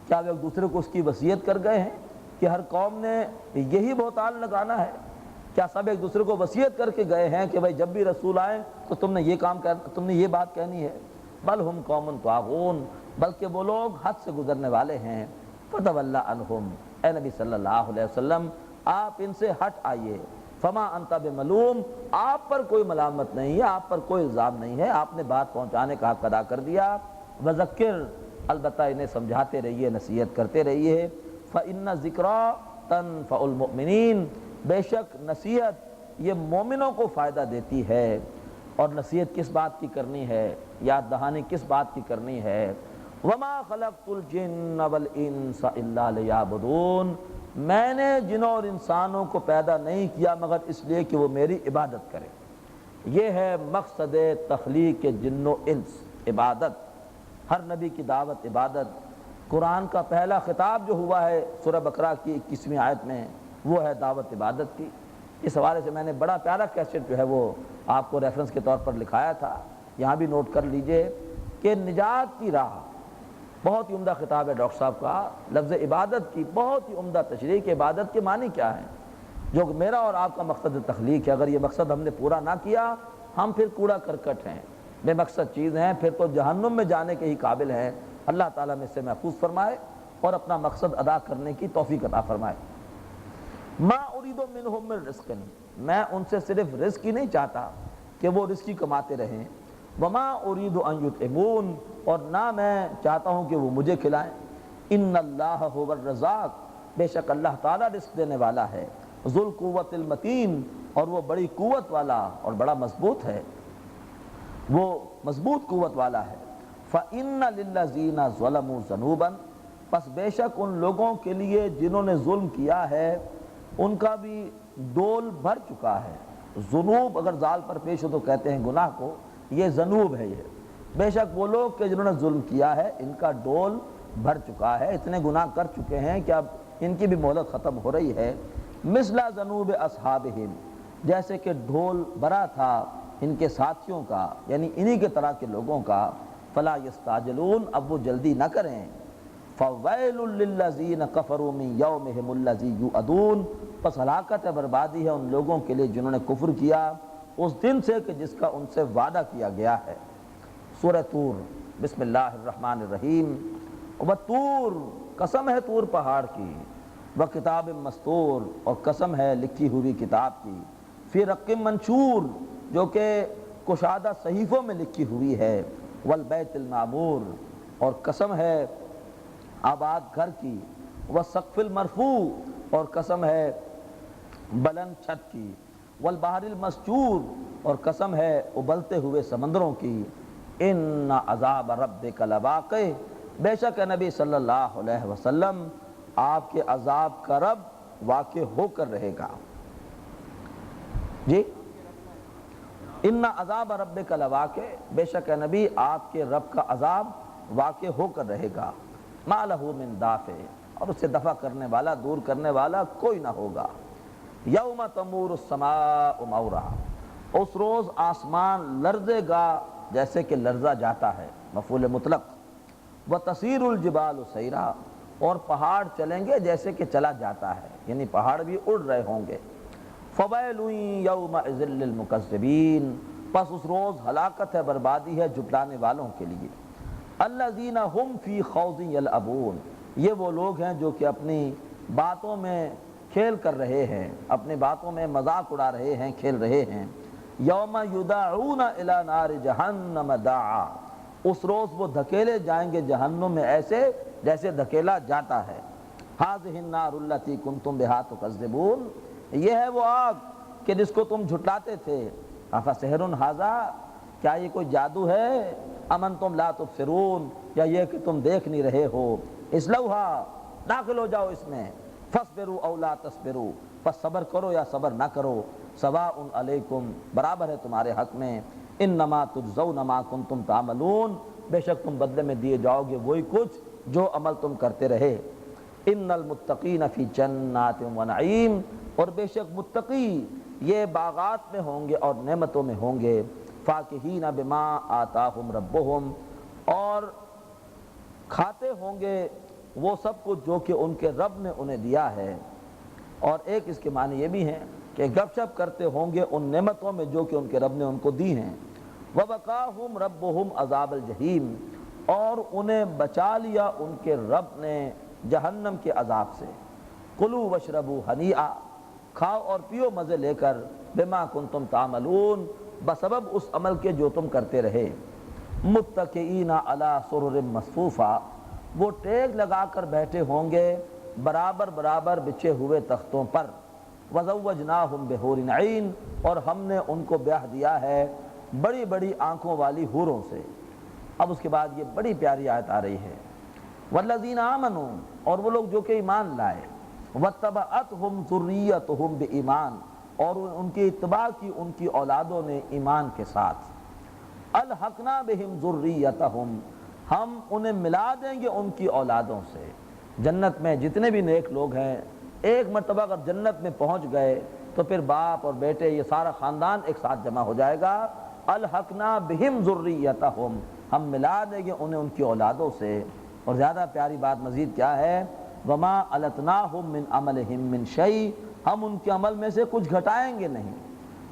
A: کیا وہ ایک دوسرے کو اس کی وصیت کر گئے ہیں کہ ہر قوم نے یہی بہتان لگانا ہے؟ کیا سب ایک دوسرے کو وصیت کر کے گئے ہیں کہ بھائی جب بھی رسول آئے تو تم نے یہ کام تم نے یہ بات کہنی ہے؟ بل ہم قوم طاغون، بلکہ وہ لوگ حد سے گزرنے والے ہیں۔ فتول عنہم، اے نبی صلی اللہ علیہ وسلم آپ ان سے ہٹ آئیے۔ فما انت بملوم، آپ پر کوئی ملامت نہیں ہے، آپ پر کوئی الزام نہیں ہے، آپ نے بات پہنچانے کا حق ادا کر دیا۔ وذکر، البتہ انہیں سمجھاتے رہیے، نصیحت کرتے رہیے۔ فإن ذکریٰ تنفع المؤمنین، بے شک نصیحت یہ مومنوں کو فائدہ دیتی ہے۔ اور نصیحت کس بات کی کرنی ہے، یاد دہانی کس بات کی کرنی ہے؟ وما خلقت الجن والانس الا لیعبدون، میں نے جنوں اور انسانوں کو پیدا نہیں کیا مگر اس لیے کہ وہ میری عبادت کریں۔ یہ ہے مقصد تخلیق جن و انس، عبادت۔ ہر نبی کی دعوت عبادت۔ قرآن کا پہلا خطاب جو ہوا ہے سورہ بقرہ کی 21ویں آیت میں، وہ ہے دعوت عبادت کی۔ اس حوالے سے میں نے بڑا پیارا کیسٹ جو ہے وہ آپ کو ریفرنس کے طور پر لکھایا تھا، یہاں بھی نوٹ کر لیجئے کہ نجات کی راہ، بہت ہی عمدہ خطاب ہے ڈاکٹر صاحب کا، لفظ عبادت کی بہت ہی عمدہ تشریح کہ عبادت کے معنی کیا ہیں۔ جو میرا اور آپ کا مقصد تخلیق ہے، اگر یہ مقصد ہم نے پورا نہ کیا، ہم پھر کوڑا کرکٹ ہیں، بے مقصد چیز ہیں، پھر تو جہنم میں جانے کے ہی قابل ہیں۔ اللہ تعالیٰ میں سے محفوظ فرمائے اور اپنا مقصد ادا کرنے کی توفیق عطا فرمائے۔ ما ارید منہم من رزق، میں ان سے صرف رزق ہی نہیں چاہتا کہ وہ رزق ہی کماتے رہیں، وما ارید ان یطعمون، اور نہ میں چاہتا ہوں کہ وہ مجھے کھلائیں۔ ان اللہ هو الرزاق، بے شک اللہ تعالیٰ رزق دینے والا ہے، ذو القوت المتین، اور وہ بڑی قوت والا اور بڑا مضبوط ہے، وہ مضبوط قوت والا ہے۔ فإن للذین ظلموا ذنوبا، پس بے شک ان لوگوں کے لیے جنہوں نے ظلم کیا ہے ان کا بھی ڈول بھر چکا ہے۔ ذنوب اگر زال پر پیش ہو تو کہتے ہیں گناہ کو، یہ ذنوب ہے۔ یہ بے شک وہ لوگ کہ جنہوں نے ظلم کیا ہے ان کا ڈول بھر چکا ہے، اتنے گناہ کر چکے ہیں کہ اب ان کی بھی مہلت ختم ہو رہی ہے۔ مثل ذنوب اصحابہم، جیسے کہ ڈھول بھرا تھا ان کے ساتھیوں کا، یعنی انہی کے طرح کے لوگوں کا۔ فلا یستعجلون، اب وہ جلدی نہ کریں۔ فویل للذین کفروا من یومہم الذی یوعدون، پس ہلاکت بربادی ہے ان لوگوں کے لیے جنہوں نے کفر کیا اس دن سے کہ جس کا ان سے وعدہ کیا گیا ہے۔ سورہ طور، بسم اللہ الرحمن الرحیم۔ وطور، قسم ہے طور پہاڑ کی، وکتاب مستور، اور قسم ہے لکھی ہوئی کتاب کی، فی رق منشور، جو کہ کشادہ صحیفوں میں لکھی ہوئی ہے، والبیت المعمور، اور قسم ہے آباد گھر کی، والسقف المرفوع، اور قسم ہے بلند چھت کی، والبحر المسجور، اور قسم ہے ابلتے ہوئے سمندروں کی۔ ان عذاب ربک لواقع، بے شک نبی صلی اللہ علیہ وسلم آپ کے عذاب کا رب واقع ہو کر رہے گا۔ جی، ان عذاب ربک لواقع، بے شک نبی آپ کے رب کا عذاب واقع ہو کر رہے گا۔ ما لہ من دافع، اور اسے دفع کرنے والا، دور کرنے والا کوئی نہ ہوگا۔ یوم تمور السماء مورا، اس روز آسمان لرزے گا جیسے کہ لرزا جاتا ہے، مفعول مطلق۔ وتصیر الجبال سیرا، اور پہاڑ چلیں گے جیسے کہ چلا جاتا ہے، یعنی پہاڑ بھی اڑ رہے ہوں گے۔ فویل یومئذ للمکذبین، پس اس روز ہلاکت ہے، بربادی ہے جھٹلانے والوں کے لیے۔ الذین هم فی خوض یلعبون، یہ وہ لوگ ہیں جو کہ اپنی باتوں میں کھیل کر رہے ہیں، اپنی باتوں میں مذاق اڑا رہے ہیں، کھیل رہے ہیں۔ یوم یدعون الی نار جہنم دعا، اس روز وہ دھکیلے جائیں گے جہنم میں ایسے جیسے دھکیلا جاتا ہے۔ ھذہ النار التی کنتم بہا تکذبون، یہ ہے وہ آگ کہ جس کو تم جھٹلاتے تھے۔ افسحر ھذا، کیا یہ کوئی جادو ہے؟ امن تم لا تبصرون، یا یہ کہ تم دیکھ نہیں رہے ہو؟ اسلوہا، داخل ہو جاؤ اس میں۔ فاصبروا او لا تصبروا، پس صبر کرو یا صبر نہ کرو۔ سواء علیکم، برابر ہے تمہارے حق میں۔ انما تجزون ما کنتم تعملون، بے شک تم بدلے میں دیے جاؤ گے وہی کچھ جو عمل تم کرتے رہے۔ ان المتقین فی جنات و نعیم، اور بے شک متقی یہ باغات میں ہوں گے اور نعمتوں میں ہوں گے۔ فاکہین بما آتاہم ربہم، اور کھاتے ہوں گے وہ سب کچھ جو کہ ان کے رب نے انہیں دیا ہے۔ اور ایک اس کے معنی یہ بھی ہیں کہ گپ شپ کرتے ہوں گے ان نعمتوں میں جو کہ ان کے رب نے ان کو دی ہیں۔ وَوَقَاهُمْ رَبُّهُمْ عَذَابَ الْجَحِيمِ، اور انہیں بچا لیا ان کے رب نے جہنم کے عذاب سے۔ کُلُوا وَاشْرَبُوا ہَنِیئًا، کھاؤ اور پیو مزے لے کر، بِمَا كُنتُمْ تَعْمَلُونَ، بسبب اس عمل کے جو تم کرتے رہے۔ مُتَّكِئِينَ عَلَى سُرُرٍ مَصْفُوفَةٍ، وہ ٹیک لگا کر بیٹھے ہوں گے برابر برابر بچھے ہوئے تختوں پر۔ وَزَوَّجْنَاهُمْ بِحُورٍ عِینٍ، اور ہم نے ان کو بیاہ دیا ہے بڑی بڑی آنکھوں والی حوروں سے۔ اب اس کے بعد یہ بڑی پیاری آیت آ رہی ہے۔ وَالَّذِينَ آمَنُوا، اور وہ لوگ جو کہ ایمان لائے۔ وَاتَّبَعَتْهُمْ ذُرِّيَّتُهُمْ بِإِیمَان، اور ان کی اتباع کی ان کی اولادوں نے ایمان کے ساتھ۔ الحقنا بہم ذریتہم، ہم انہیں ملا دیں گے ان کی اولادوں سے۔ جنت میں جتنے بھی نیک لوگ ہیں ایک مرتبہ اگر جنت میں پہنچ گئے تو پھر باپ اور بیٹے یہ سارا خاندان ایک ساتھ جمع ہو جائے گا۔ الحقنا بہم ذریتہم، ہم ملا دیں گے انہیں ان کی اولادوں سے۔ اور زیادہ پیاری بات مزید کیا ہے؟ وما التناہم من عملہم من شیء، ہم ان کے عمل میں سے کچھ گھٹائیں گے نہیں۔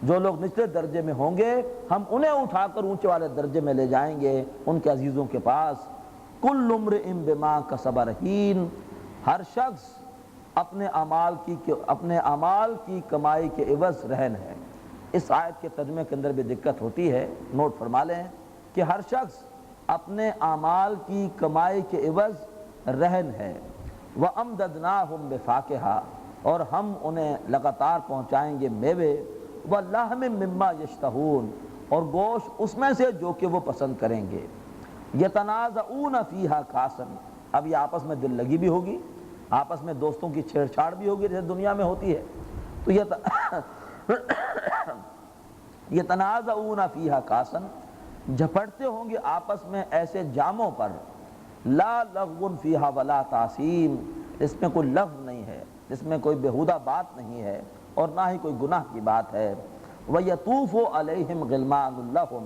A: جو لوگ نچلے درجے میں ہوں گے ہم انہیں اٹھا کر اونچے والے درجے میں لے جائیں گے ان کے عزیزوں کے پاس۔ کل امرئ بما کسب رہین، ہر شخص اپنے اعمال کی کمائی کے عوض رہن ہے۔ اس آیت کے ترجمے کے اندر بھی دقت ہوتی ہے، نوٹ فرما لیں کہ ہر شخص اپنے اعمال کی کمائی کے عوض رہن ہے۔ وَأَمْدَدْنَاهُمْ بِفَاكِهَةٍ، اور ہم انہیں لگاتار پہنچائیں گے میوے۔ وَلَحْمٍ مِّمَّا يَشْتَهُونَ، اور گوشت اس میں سے جو کہ وہ پسند کریں گے۔ يَتَنَازَعُونَ فِيهَا كَأْسًا، اب یہ آپس میں دل لگی بھی ہوگی، آپس میں دوستوں کی چھیڑ چھاڑ بھی ہوگی جیسے دنیا میں ہوتی ہے۔ تو یتنازعون فیہا کاسن، جھپٹتے ہوں گے آپس میں ایسے جاموں پر، لا لغو فیہا ولا تاثیم، اس میں کوئی لغو نہیں ہے، اس میں کوئی بیہودہ بات نہیں ہے اور نہ ہی کوئی گناہ کی بات ہے۔ وَيَطُوفُ عَلَيْهِمْ غِلْمَانٌ لَهُمْ،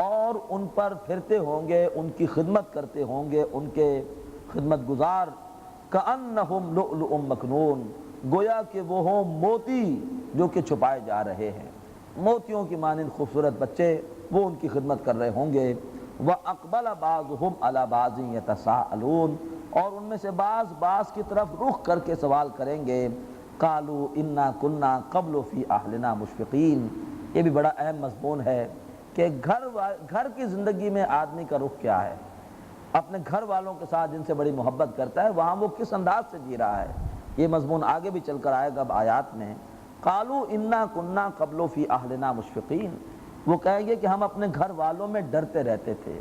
A: اور ان پر پھرتے ہوں گے، ان کی خدمت کرتے ہوں گے ان کے خدمت گزار، كَأَنَّهُمْ لُؤْلُؤٌ مَكْنُونٌ، گویا کہ وہ ہوں موتی جو کہ چھپائے جا رہے ہیں، موتیوں کی مانند خوبصورت بچے وہ ان کی خدمت کر رہے ہوں گے۔ وَأَقْبَلَ بَعْضُهُمْ عَلَى بَعْضٍ يَتَسَاءَلُونَ، اور ان میں سے بعض کی طرف رخ کر کے سوال کریں گے، قَالُوا إِنَّا كُنَّا قَبْلُ فِي أَهْلِنَا مُشْفِقِينَ۔ یہ بھی بڑا اہم مضمون ہے کہ گھر کی زندگی میں آدمی کا رخ کیا ہے، اپنے گھر والوں کے ساتھ جن سے بڑی محبت کرتا ہے وہاں وہ کس انداز سے جی رہا ہے۔ یہ مضمون آگے بھی چل کر آئے گا اب آیات میں۔ قالوا انا كنا قبل فی اہلنا مشفقین، وہ کہیں گے کہ ہم اپنے گھر والوں میں ڈرتے رہتے تھے،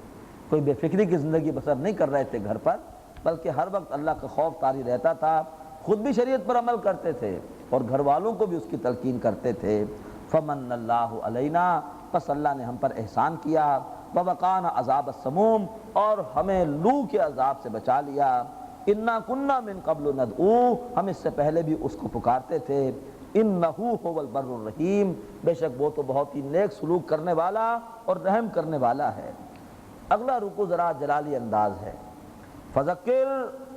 A: کوئی بے فکری کی زندگی بسر نہیں کر رہے تھے گھر پر، بلکہ ہر وقت اللہ کا خوف طاری رہتا تھا، خود بھی شریعت پر عمل کرتے تھے اور گھر والوں کو بھی اس کی تلقین کرتے تھے۔ فمن اللہ علینا، پس اللہ نے ہم پر احسان کیا، ووقانا عذاب السموم، اور ہمیں لو کے عذاب سے بچا لیا۔ انا کنا من قبل ندعو، ہم اس سے پہلے بھی اس کو پکارتے تھے۔ انہو هو البر الرحیم، بے شک وہ تو بہت ہی نیک سلوک کرنے والا اور رحم کرنے والا ہے۔ اگلا رکوع ذرا جلالی انداز ہے۔ فذکر،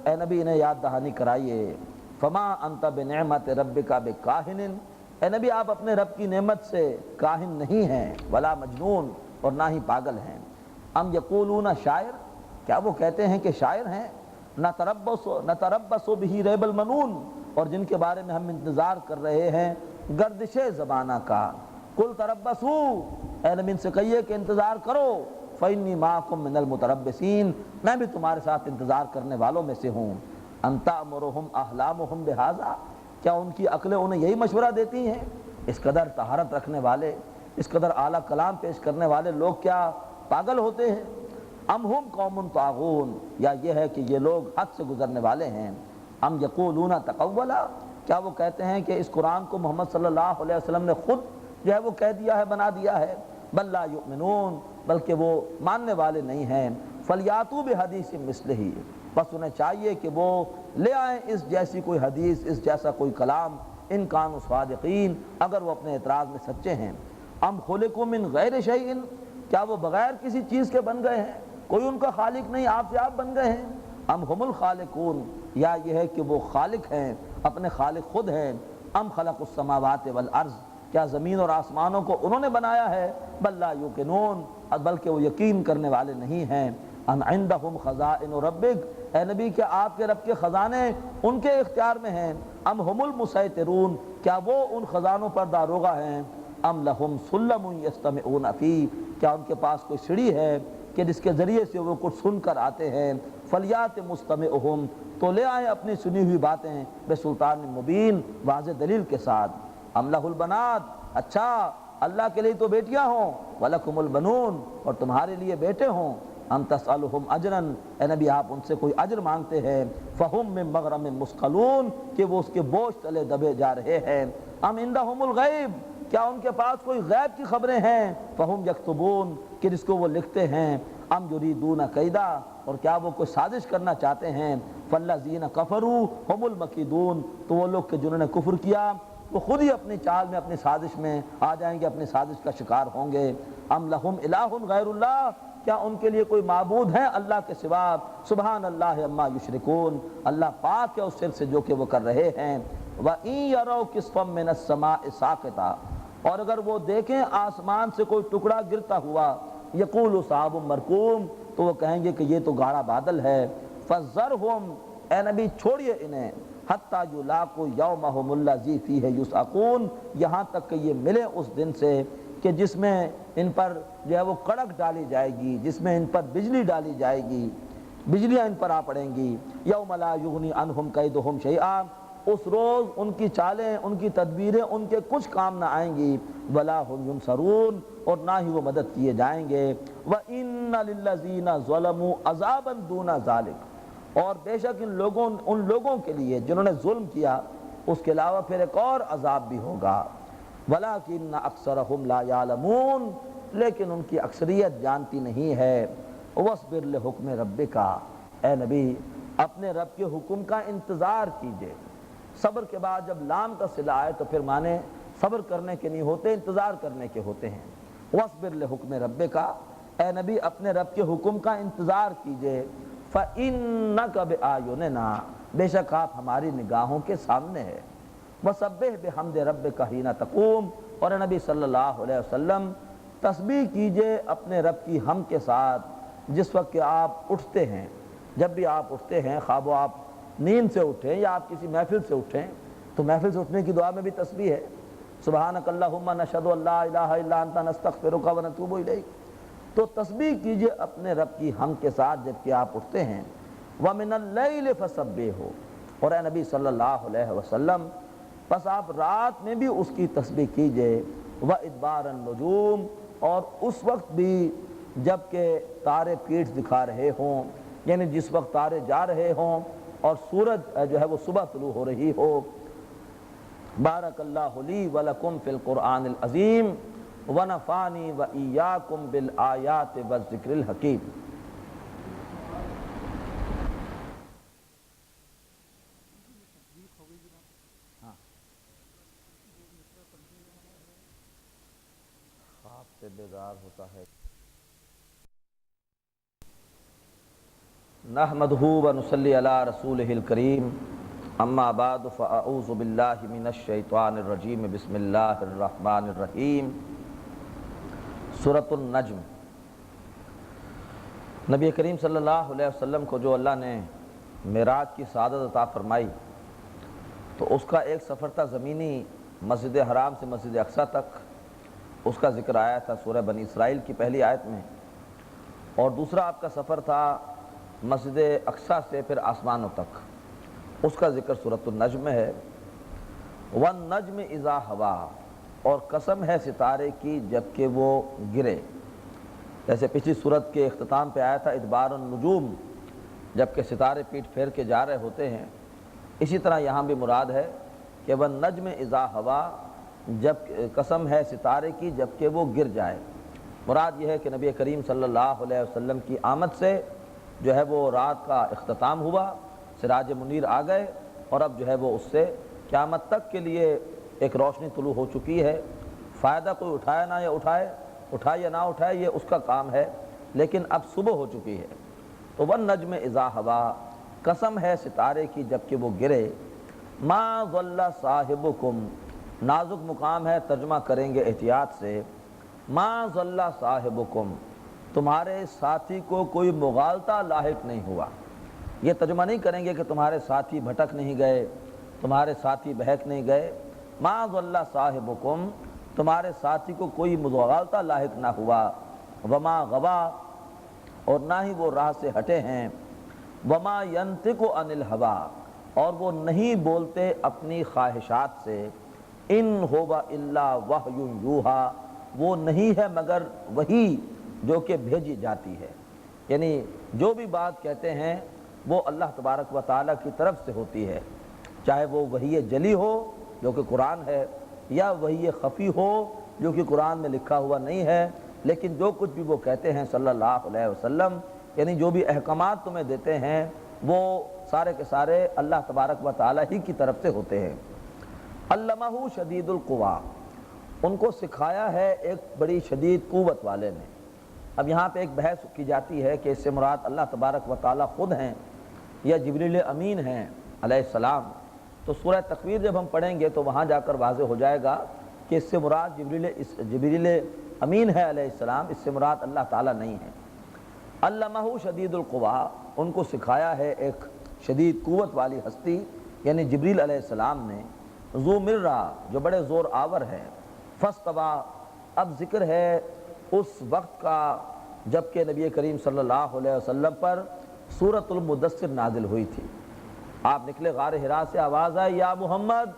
A: اے نبی انہیں یاد دہانی کرائیے، فما انت بنعمت ربک بکاہن، اے نبی آپ اپنے رب کی نعمت سے کاہن نہیں ہیں، ولا مجنون، اور نہ ہی پاگل ہیں۔ ام یقولون شاعر، کیا وہ کہتے ہیں کہ شاعر ہیں؟ نتربص بہ ریب المنون، اور جن کے بارے میں ہم انتظار کر رہے ہیں گردش زمانہ کا۔ قل تربصوا، اے نبی ان سے کہیے کہ انتظار کرو، فإنی معکم من المتربصین، میں بھی تمہارے ساتھ انتظار کرنے والوں میں سے ہوں۔ ان تأمرہم احلامہم بہذا، کیا ان کی عقلیں انہیں یہی مشورہ دیتی ہیں؟ اس قدر طہارت رکھنے والے، اس قدر اعلیٰ کلام پیش کرنے والے لوگ کیا پاگل ہوتے ہیں؟ ام ہم قوم طاغون، یا یہ ہے کہ یہ لوگ حد سے گزرنے والے ہیں۔ ام یقولون تقولا، کیا وہ کہتے ہیں کہ اس قرآن کو محمد صلی اللہ علیہ وسلم نے خود جو ہے وہ کہہ دیا ہے، بنا دیا ہے؟ بل لا یؤمنون، بلکہ وہ ماننے والے نہیں ہیں۔ فلیاتوا بحدیث مثلہ، بس انہیں چاہیے کہ وہ لے آئیں اس جیسی کوئی حدیث، اس جیسا کوئی کلام، ان کانوا صادقین، اگر وہ اپنے اعتراض میں سچے ہیں۔ ام خلقوا من غیر شیء، کیا وہ بغیر کسی چیز کے بن گئے ہیں، کوئی ان کا خالق نہیں، آپ سے آپ بن گئے ہیں؟ ام ہم الخالقون، یا یہ ہے کہ وہ خالق ہیں، اپنے خالق خود ہیں۔ ام خلق السماوات والارض، کیا زمین اور آسمانوں کو انہوں نے بنایا ہے؟ بل لا یوقنون، بلکہ وہ یقین کرنے والے نہیں ہیں۔ ام عندہم خزائن ربک، اے نبی کیا آپ کے رب کے خزانے ان کے اختیار میں ہیں؟ ام ہم المسیطرون، کیا وہ ان خزانوں پر داروغہ ہیں؟ ام لہم سلم یستمعون فیہ، کیا ان کے پاس کوئی سیڑھی ہے کہ جس کے ذریعے سے وہ کچھ سن کر آتے ہیں؟ فلیات مستمعہم، تو لے آئیں اپنی سنی ہوئی باتیں بسلطان مبین، واضح دلیل کے ساتھ۔ ام لہ البنات، اچھا اللہ کے لیے تو بیٹیاں ہوں، ولکم البنون، اور تمہارے لیے بیٹے ہوں۔ ام تسألہم اجرا، اے نبی آپ ان سے کوئی اجر مانگتے ہیں؟ فہم من مغرم مثقلون، کہ وہ اس کے بوجھ تلے دبے جا رہے ہیں۔ ام عندہم الغیب، کیا ان کے پاس کوئی غیب کی خبریں ہیں؟ فہم یکتبون، کہ جس کو وہ لکھتے ہیں۔ ام یریدون کیدا، اور کیا وہ کوئی سازش کرنا چاہتے ہیں؟ فالذین کفروا هم المکیدون، تو وہ لوگ کہ جنہوں نے کفر کیا وہ خود ہی اپنی چال میں، اپنی سازش میں آ جائیں گے، اپنی سازش کا شکار ہوں گے۔ ام لہم الہ غیر اللہ، کیا ان کے لیے کوئی معبود ہے اللہ کے سوا؟ سبحان اللہ عما یشرکون، اللہ پاک ہے اس شرک سے جو کہ وہ کر رہے ہیں۔ وَإِن يَرَوْا كِسْفًا مِّنَ السَّمَاءِ سَاقِطًا، اور اگر وہ دیکھیں آسمان سے کوئی ٹکڑا گرتا ہوا، یقول صحاب مرکوم، تو وہ کہیں گے کہ یہ تو گاڑا بادل ہے۔ فَذَرْهُمْ، اے نبی چھوڑیے انہیں، حَتَّى يُلَاقُوا يَوْمَهُمُ الَّذِي فِيهِ يُسْعَقُونَ، یہاں تک کہ یہ ملے اس دن سے کہ جس میں ان پر جو ہے وہ کڑک ڈالی جائے گی، جس میں ان پر بجلی ڈالی جائے گی، بجلیاں ان پر آ پڑیں گی۔ یوم لا یغنی عنہم کیدہم شیئا، اس روز ان کی چالیں، ان کی تدبیریں ان کے کچھ کام نہ آئیں گی۔ ولا ہم ینصرون، اور نہ ہی وہ مدد کیے جائیں گے۔ وَإِنَّ لِلَّذِينَ ظَلَمُوا عَذَابًا دُونَ ذَلِكَ، اور بے شک ان لوگوں کے لیے جنہوں نے ظلم کیا اس کے علاوہ پھر ایک اور عذاب بھی ہوگا۔ وَلَٰكِنَّ أَكْثَرَهُمْ لَا يَعْلَمُونَ، لیکن ان کی اکثریت جانتی نہیں ہے۔ وَاصْبِرْ لِحُکْمِ رَبِّكَ، اے نبی اپنے رب کے حکم کا انتظار کیجئے۔ صبر کے بعد جب لام کا صلہ آئے تو پھر معنی صبر کرنے کے نہیں ہوتے، انتظار کرنے کے ہوتے ہیں۔ وَاصْبِرْ لِحُکْمِ رَبِّكَ، اے نبی اپنے رب کے حکم کا انتظار کیجئے۔ فَإِنَّكَ بِأَعْيُنِنَا، بے شک آپ ہماری نگاہوں کے سامنے ہے۔ وَسَبِّحْ بِحَمْدِ رَبِّكَ حِینَ تَقُومُ، اور نبی صلی اللہ علیہ وسلم تسبیح کیجئے اپنے رب کی حمد کے ساتھ جس وقت کہ آپ اٹھتے ہیں۔ جب بھی آپ اٹھتے ہیں، خواہ وہ آپ نیند سے اٹھیں یا آپ کسی محفل سے اٹھیں، تو محفل سے اٹھنے کی دعا میں بھی تسبیح ہے۔ سبحانک اللہم نشہد ان لا الہ الا انت نستغفرک ونتوب الیک، تو تسبیح کیجئے اپنے رب کی حمد کے ساتھ جب کہ آپ اٹھتے ہیں۔ وَمِنَ اللَّيْلِ فَسَبِّحْهُ، اور اے نبی صلی اللہ علیہ وسلم پس آپ رات میں بھی اس کی تسبیح کیجئے۔ وَإِدْبَارَ النُّجُومِ، اور اس وقت بھی جب کہ تارے پیٹھ دکھا رہے ہوں، یعنی جس وقت تارے جا رہے ہوں اور سورج جو ہے وہ صبح طلوع ہو رہی ہو۔ بارک اللہ لی ولکم فی القرآن العظیم ونفعنی وإیاکم بالآیات والذکر الحکیم۔ خواب سے بیدار ہوتا ہے۔ نحمدہ ونصلی علی رسولہ الکریم، اما بعد فاعوذ باللہ من الشیطان الرجیم، بسم اللہ الرحمن الرحیم۔ سورۃ النجم۔ نبی کریم صلی اللہ علیہ وسلم کو جو اللہ نے معراج کی سعادت عطا فرمائی تو اس کا ایک سفر تھا زمینی، مسجد حرام سے مسجد اقصیٰ تک، اس کا ذکر آیا تھا سورہ بنی اسرائیل کی پہلی آیت میں، اور دوسرا آپ کا سفر تھا مسجد اقصیٰ سے پھر آسمانوں تک، اس کا ذکر سورۃ النجم میں ہے۔ وَالنَّجْمِ إِذَا هَوَىٰ، اور قسم ہے ستارے کی جب کہ وہ گرے۔ جیسے پچھلی سورت کے اختتام پہ آیا تھا ادبار النجوم، جب کہ ستارے پیٹ پھیر کے جا رہے ہوتے ہیں، اسی طرح یہاں بھی مراد ہے کہ وَالنَّجْمِ إِذَا هَوَىٰ، جب قسم ہے ستارے کی جب کہ وہ گر جائے۔ مراد یہ ہے کہ نبی کریم صلی اللہ علیہ وسلم کی آمد سے جو ہے وہ رات کا اختتام ہوا، سراج منیر آ گئے، اور اب جو ہے وہ اس سے قیامت تک کے لیے ایک روشنی طلوع ہو چکی ہے۔ فائدہ کوئی اٹھائے نہ یا اٹھائے یا نہ اٹھائے، یہ اس کا کام ہے، لیکن اب صبح ہو چکی ہے۔ تو وَالنَّجْمِ إِذَا هَوَىٰ، قسم ہے ستارے کی جب کہ وہ گرے۔ مَا ضَلَّ صَاحِبُكُمْ، نازک مقام ہے، ترجمہ کریں گے احتیاط سے۔ مَا ضَلَّ صَاحِبُكُمْ، تمہارے ساتھی کو کوئی مغالطہ لاحق نہیں ہوا۔ یہ ترجمہ نہیں کریں گے کہ تمہارے ساتھی بھٹک نہیں گئے، تمہارے ساتھی بہک نہیں گئے۔ مَا ضَلَّ صَاحِبُكُمْ، تمہارے ساتھی کو کوئی مغالطہ لاحق نہ ہوا۔ وَمَا غَوَىٰ، اور نہ ہی وہ راہ سے ہٹے ہیں۔ وَمَا يَنطِقُ عَنِ الْهَوَىٰ، اور وہ نہیں بولتے اپنی خواہشات سے۔ إِنْ هُوَ إِلَّا وَحْيٌ يُوحَىٰ، وہ نہیں ہے مگر وحی جو کہ بھیجی جاتی ہے، یعنی جو بھی بات کہتے ہیں وہ اللہ تبارک و تعالیٰ کی طرف سے ہوتی ہے، چاہے وہ وحی جلی ہو جو کہ قرآن ہے، یا وحی خفی ہو جو کہ قرآن میں لکھا ہوا نہیں ہے، لیکن جو کچھ بھی وہ کہتے ہیں صلی اللہ علیہ وسلم، یعنی جو بھی احکامات تمہیں دیتے ہیں وہ سارے کے سارے اللہ تبارک و تعالیٰ ہی کی طرف سے ہوتے ہیں۔ علمہ شدید القوا، ان کو سکھایا ہے ایک بڑی شدید قوت والے نے۔ اب یہاں پہ ایک بحث کی جاتی ہے کہ اس سے مراد اللہ تبارک و تعالیٰ خود ہیں یا جبریل امین ہیں علیہ السلام۔ تو سورہ تکویر جب ہم پڑھیں گے تو وہاں جا کر واضح ہو جائے گا کہ اس سے مراد جبریل امین ہے علیہ السلام، اس سے مراد اللہ تعالیٰ نہیں ہے۔ علمہ شدید القوا، ان کو سکھایا ہے ایک شدید قوت والی ہستی، یعنی جبریل علیہ السلام نے۔ ذو مرہ، جو بڑے زور آور ہے۔ فاستویٰ، اب ذکر ہے اس وقت کا جب کہ نبی کریم صلی اللہ علیہ وسلم پر سورۃ المدثر نازل ہوئی تھی۔ آپ نکلے غار حرا سے، آواز آئی یا محمد،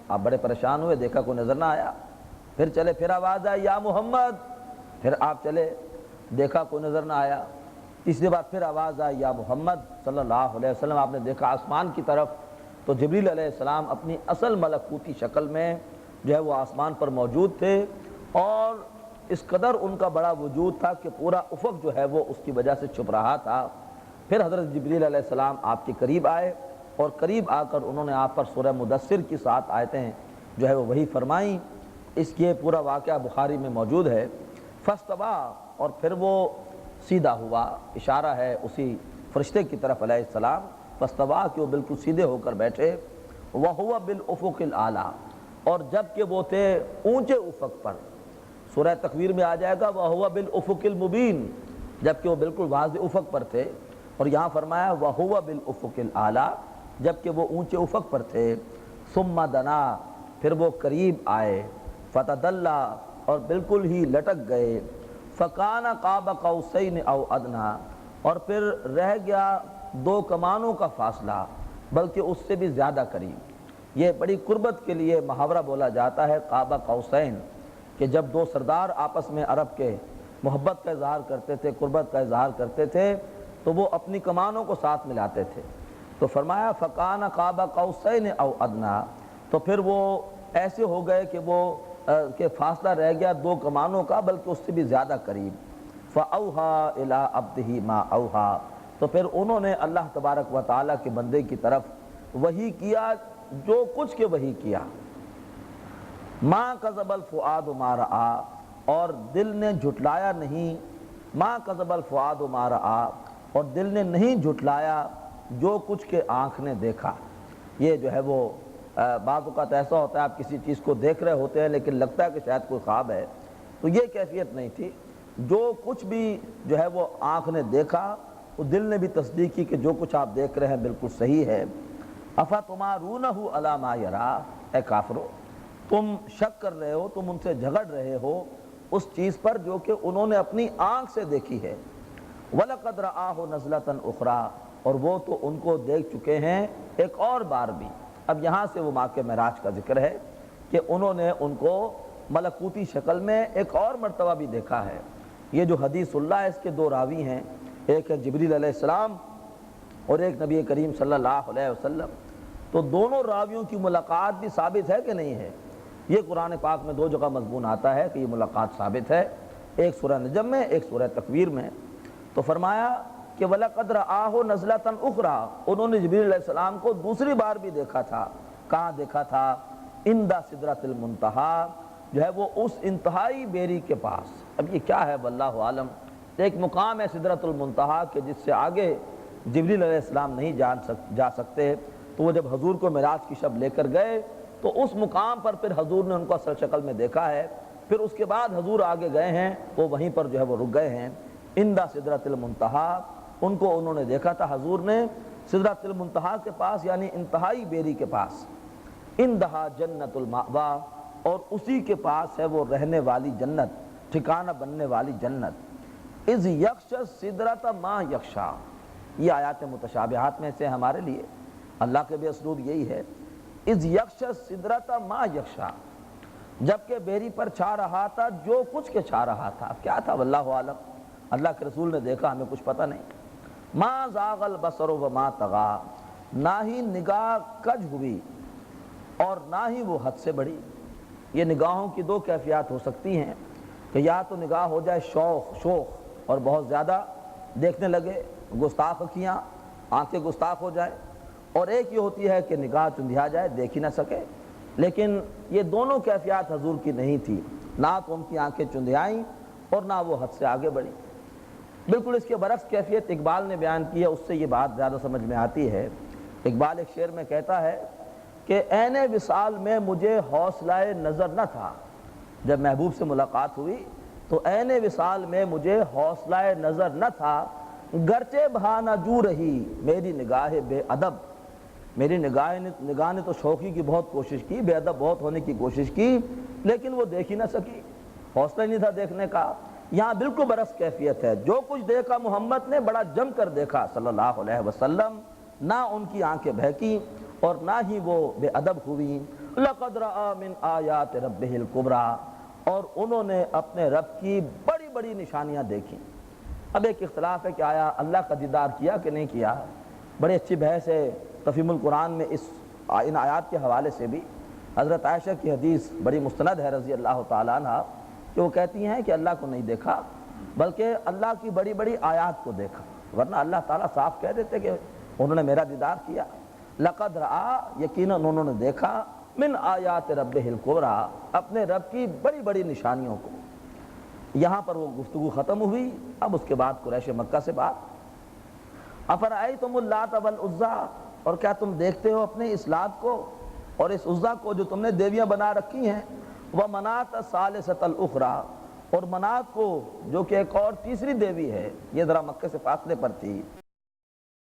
A: آپ بڑے پریشان ہوئے، دیکھا کوئی نظر نہ آیا، پھر چلے، پھر آواز آئی یا محمد، پھر آپ چلے، دیکھا کوئی نظر نہ آیا، تیسری بار پھر آواز آئی یا محمد صلی اللہ علیہ وسلم، آپ نے دیکھا آسمان کی طرف، تو جبریل علیہ السلام اپنی اصل ملکوتی شکل میں جو ہے وہ آسمان پر موجود تھے، اور اس قدر ان کا بڑا وجود تھا کہ پورا افق جو ہے وہ اس کی وجہ سے چھپ رہا تھا۔ پھر حضرت جبریل علیہ السلام آپ کے قریب آئے، اور قریب آ کر انہوں نے آپ پر سورہ مدثر کی 7 آیتیں جو ہے وہ وہی فرمائیں۔ اس کے پورا واقعہ بخاری میں موجود ہے۔ فاستویٰ، اور پھر وہ سیدھا ہوا، اشارہ ہے اسی فرشتے کی طرف علیہ السلام، فاستویٰ کہ وہ بالکل سیدھے ہو کر بیٹھے، وَهُوَ بِالْأُفُقِ الْأَعْلَىٰ، اور جب کہ وہ تھے اونچے افق پر۔ سورہ تکویر میں آ جائے گا وَهُوَ بِالْأُفُقِ الْمُبِينِ، جب کہ وہ بالکل واضح افق پر تھے، اور یہاں فرمایا وَهُوَ بِالْأُفُقِ الْأَعْلَىٰ، جب کہ وہ اونچے افق پر تھے۔ ثُمَّ دَنَا، پھر وہ قریب آئے، فَتَدَلَّىٰ، اور بالکل ہی لٹک گئے، فَكَانَ قَابَ قَوْسَيْنِ أَوْ أَدْنَىٰ، اور پھر رہ گیا 2 کمانوں کا فاصلہ، بلکہ اس سے بھی زیادہ قریب۔ یہ بڑی قربت کے لیے محاورہ بولا جاتا ہے قاب قوسین، کہ جب 2 سردار آپس میں عرب کے محبت کا اظہار کرتے تھے، قربت کا اظہار کرتے تھے، تو وہ اپنی کمانوں کو ساتھ ملاتے تھے۔ تو فرمایا فَكَانَ قَابَ قَوْسَيْنِ أَوْ أَدْنَىٰ، تو پھر وہ ایسے ہو گئے کہ فاصلہ رہ گیا 2 کمانوں کا، بلکہ اس سے بھی زیادہ قریب۔ فَأَوْحَىٰ إِلَىٰ عَبْدِهِ مَا أَوْحَىٰ، تو پھر انہوں نے اللہ تبارک و تعالیٰ کے بندے کی طرف وحی کیا جو کچھ کے وحی کیا۔ مَا كَذَبَ الْفُؤَادُ مَا رَآ، اور دل نے جھٹلایا نہیں، مَا كَذَبَ الْفُؤَادُ مَا رَآ، اور دل نے نہیں جھٹلایا جو کچھ کے آنکھ نے دیکھا۔ یہ جو ہے وہ بعض اوقات ایسا ہوتا ہے آپ کسی چیز کو دیکھ رہے ہوتے ہیں لیکن لگتا ہے کہ شاید کوئی خواب ہے، تو یہ کیفیت نہیں تھی۔ جو کچھ بھی جو ہے وہ آنکھ نے دیکھا، وہ دل نے بھی تصدیق کی کہ جو کچھ آپ دیکھ رہے ہیں بالکل صحیح ہے۔ أَفَتُمَارُونَهُ عَلَىٰ مَا يَرَىٰ، اے کافرو، تم شک کر رہے ہو، تم ان سے جھگڑ رہے ہو اس چیز پر جو کہ انہوں نے اپنی آنکھ سے دیکھی ہے۔ وَلَقَدْ رَآهُ نَزْلَةً أُخْرَىٰ، اور وہ تو ان کو دیکھ چکے ہیں ایک اور بار بھی۔ اب یہاں سے وہ واقعہ معراج کا ذکر ہے کہ انہوں نے ان کو ملکوتی شکل میں ایک اور مرتبہ بھی دیکھا ہے۔ یہ جو حدیث اللہ ہے اس کے 2 راوی ہیں، ایک ہے جبریل علیہ السلام اور ایک نبی کریم صلی اللہ علیہ وسلم۔ تو دونوں راویوں کی ملاقات بھی ثابت ہے کہ نہیں ہے؟ یہ قرآن پاک میں 2 جگہ مضمون آتا ہے کہ یہ ملاقات ثابت ہے، ایک سورہ نجم میں، ایک سورہ تکویر میں۔ تو فرمایا کہ وَلَقَدْ رَآهُ نَزْلَةً أُخْرَىٰ، انہوں نے جبریل علیہ السلام کو دوسری بار بھی دیکھا تھا۔ کہاں دیکھا تھا؟ عِندَ سِدْرَةِ الْمُنتَہَىٰ، جو ہے وہ اس انتہائی بیری کے پاس۔ اب یہ کیا ہے واللہ عالم، ایک مقام ہے سدرۃ المنتہا کہ جس سے آگے جبریل علیہ السلام نہیں جا سکتے۔ تو وہ جب حضور کو معراج کی شب لے کر گئے تو اس مقام پر پھر حضور نے ان کو اصل شکل میں دیکھا ہے، پھر اس کے بعد حضور آگے گئے ہیں، وہ وہیں پر جو ہے وہ رک گئے ہیں۔ عند سدرۃ المنتہا، ان کو انہوں نے دیکھا تھا حضور نے سدرۃ المنتہا کے پاس، یعنی انتہائی بیری کے پاس۔ عندہا جنت المأویٰ، اور اسی کے پاس ہے وہ رہنے والی جنت، ٹھکانہ بننے والی جنت۔ اذ یغشی السدرۃ ما یغشی، یہ آیات متشابہات میں سے ہمارے لیے اللہ کے بھی اسلوب یہی ہے۔ اذ یغشی السدرۃ ما یغشی، جبکہ بیری پر چھا رہا تھا جو کچھ کے چھا رہا تھا۔ اب کیا تھا واللہ عالم، اللہ کے رسول نے دیکھا، ہمیں کچھ پتہ نہیں۔ ما زاغ البصر وما طغیٰ، نہ ہی نگاہ کج ہوئی اور نہ ہی وہ حد سے بڑھی۔ یہ نگاہوں کی 2 کیفیات ہو سکتی ہیں کہ یا تو نگاہ ہو جائے شوق اور بہت زیادہ دیکھنے لگے، گستاخ اکھیاں، آنکھیں گستاخ ہو جائے، اور ایک یہ ہوتی ہے کہ نگاہ چندھیا جائے، دیکھ ہی نہ سکے۔ لیکن یہ دونوں کیفیات حضور کی نہیں تھی، نہ تو ان کی آنکھیں چندھیائیں اور نہ وہ حد سے آگے بڑھی۔ بالکل اس کے برعکس کیفیت اقبال نے بیان کی ہے، اس سے یہ بات زیادہ سمجھ میں آتی ہے۔ اقبال ایک شعر میں کہتا ہے کہ عین وصال میں مجھے حوصلہ نظر نہ تھا، جب محبوب سے ملاقات ہوئی تو عین وصال میں مجھے حوصلہ نظر نہ تھا، گرچہ بہانہ جو رہی میری نگاہ بے ادب، میری نگاہ نے تو شوقی کی بہت کوشش کی، بے ادب بہت ہونے کی کوشش کی، لیکن وہ دیکھ ہی نہ سکی، حوصلہ نہیں تھا دیکھنے کا۔ یہاں بالکل برعکس کیفیت ہے، جو کچھ دیکھا محمد نے بڑا جم کر دیکھا صلی اللہ علیہ وسلم، نہ ان کی آنکھیں بہکی اور نہ ہی وہ بے ادب ہوئی۔ لقد رأى من آیات ربہ الکبریٰ، اور انہوں نے اپنے رب کی بڑی بڑی نشانیاں دیکھی۔ اب ایک اختلاف ہے کہ آیا اللہ کا دیدار کیا کہ نہیں کیا، بڑی اچھی بحث ہے تفہیم القرآن میں ان آیات کے حوالے سے بھی۔ حضرت عائشہ کی حدیث بڑی مستند ہے رضی اللہ تعالیٰ عنہ کہ وہ کہتی ہیں کہ اللہ کو نہیں دیکھا بلکہ اللہ کی بڑی بڑی آیات کو دیکھا، ورنہ اللہ تعالیٰ صاف کہہ دیتے کہ انہوں نے میرا دیدار کیا۔ لقد رآ، یقیناً انہوں نے دیکھا، من آیات ربہ الکبریٰ، اپنے رب کی بڑی بڑی نشانیوں کو۔ یہاں پر وہ گفتگو ختم ہوئی، اب اس کے بعد قریش مکہ سے بات۔ افرأیتم اللات والعزیٰ، اور کیا تم دیکھتے ہو اپنے اس لات کو اور اس عزیٰ کو جو تم نے دیویاں بنا رکھی ہیں، ومناۃ الثالثۃ الاخریٰ، اور منات کو جو کہ ایک اور تیسری دیوی ہے، یہ ذرا مکے سے فاصلے پر تھی۔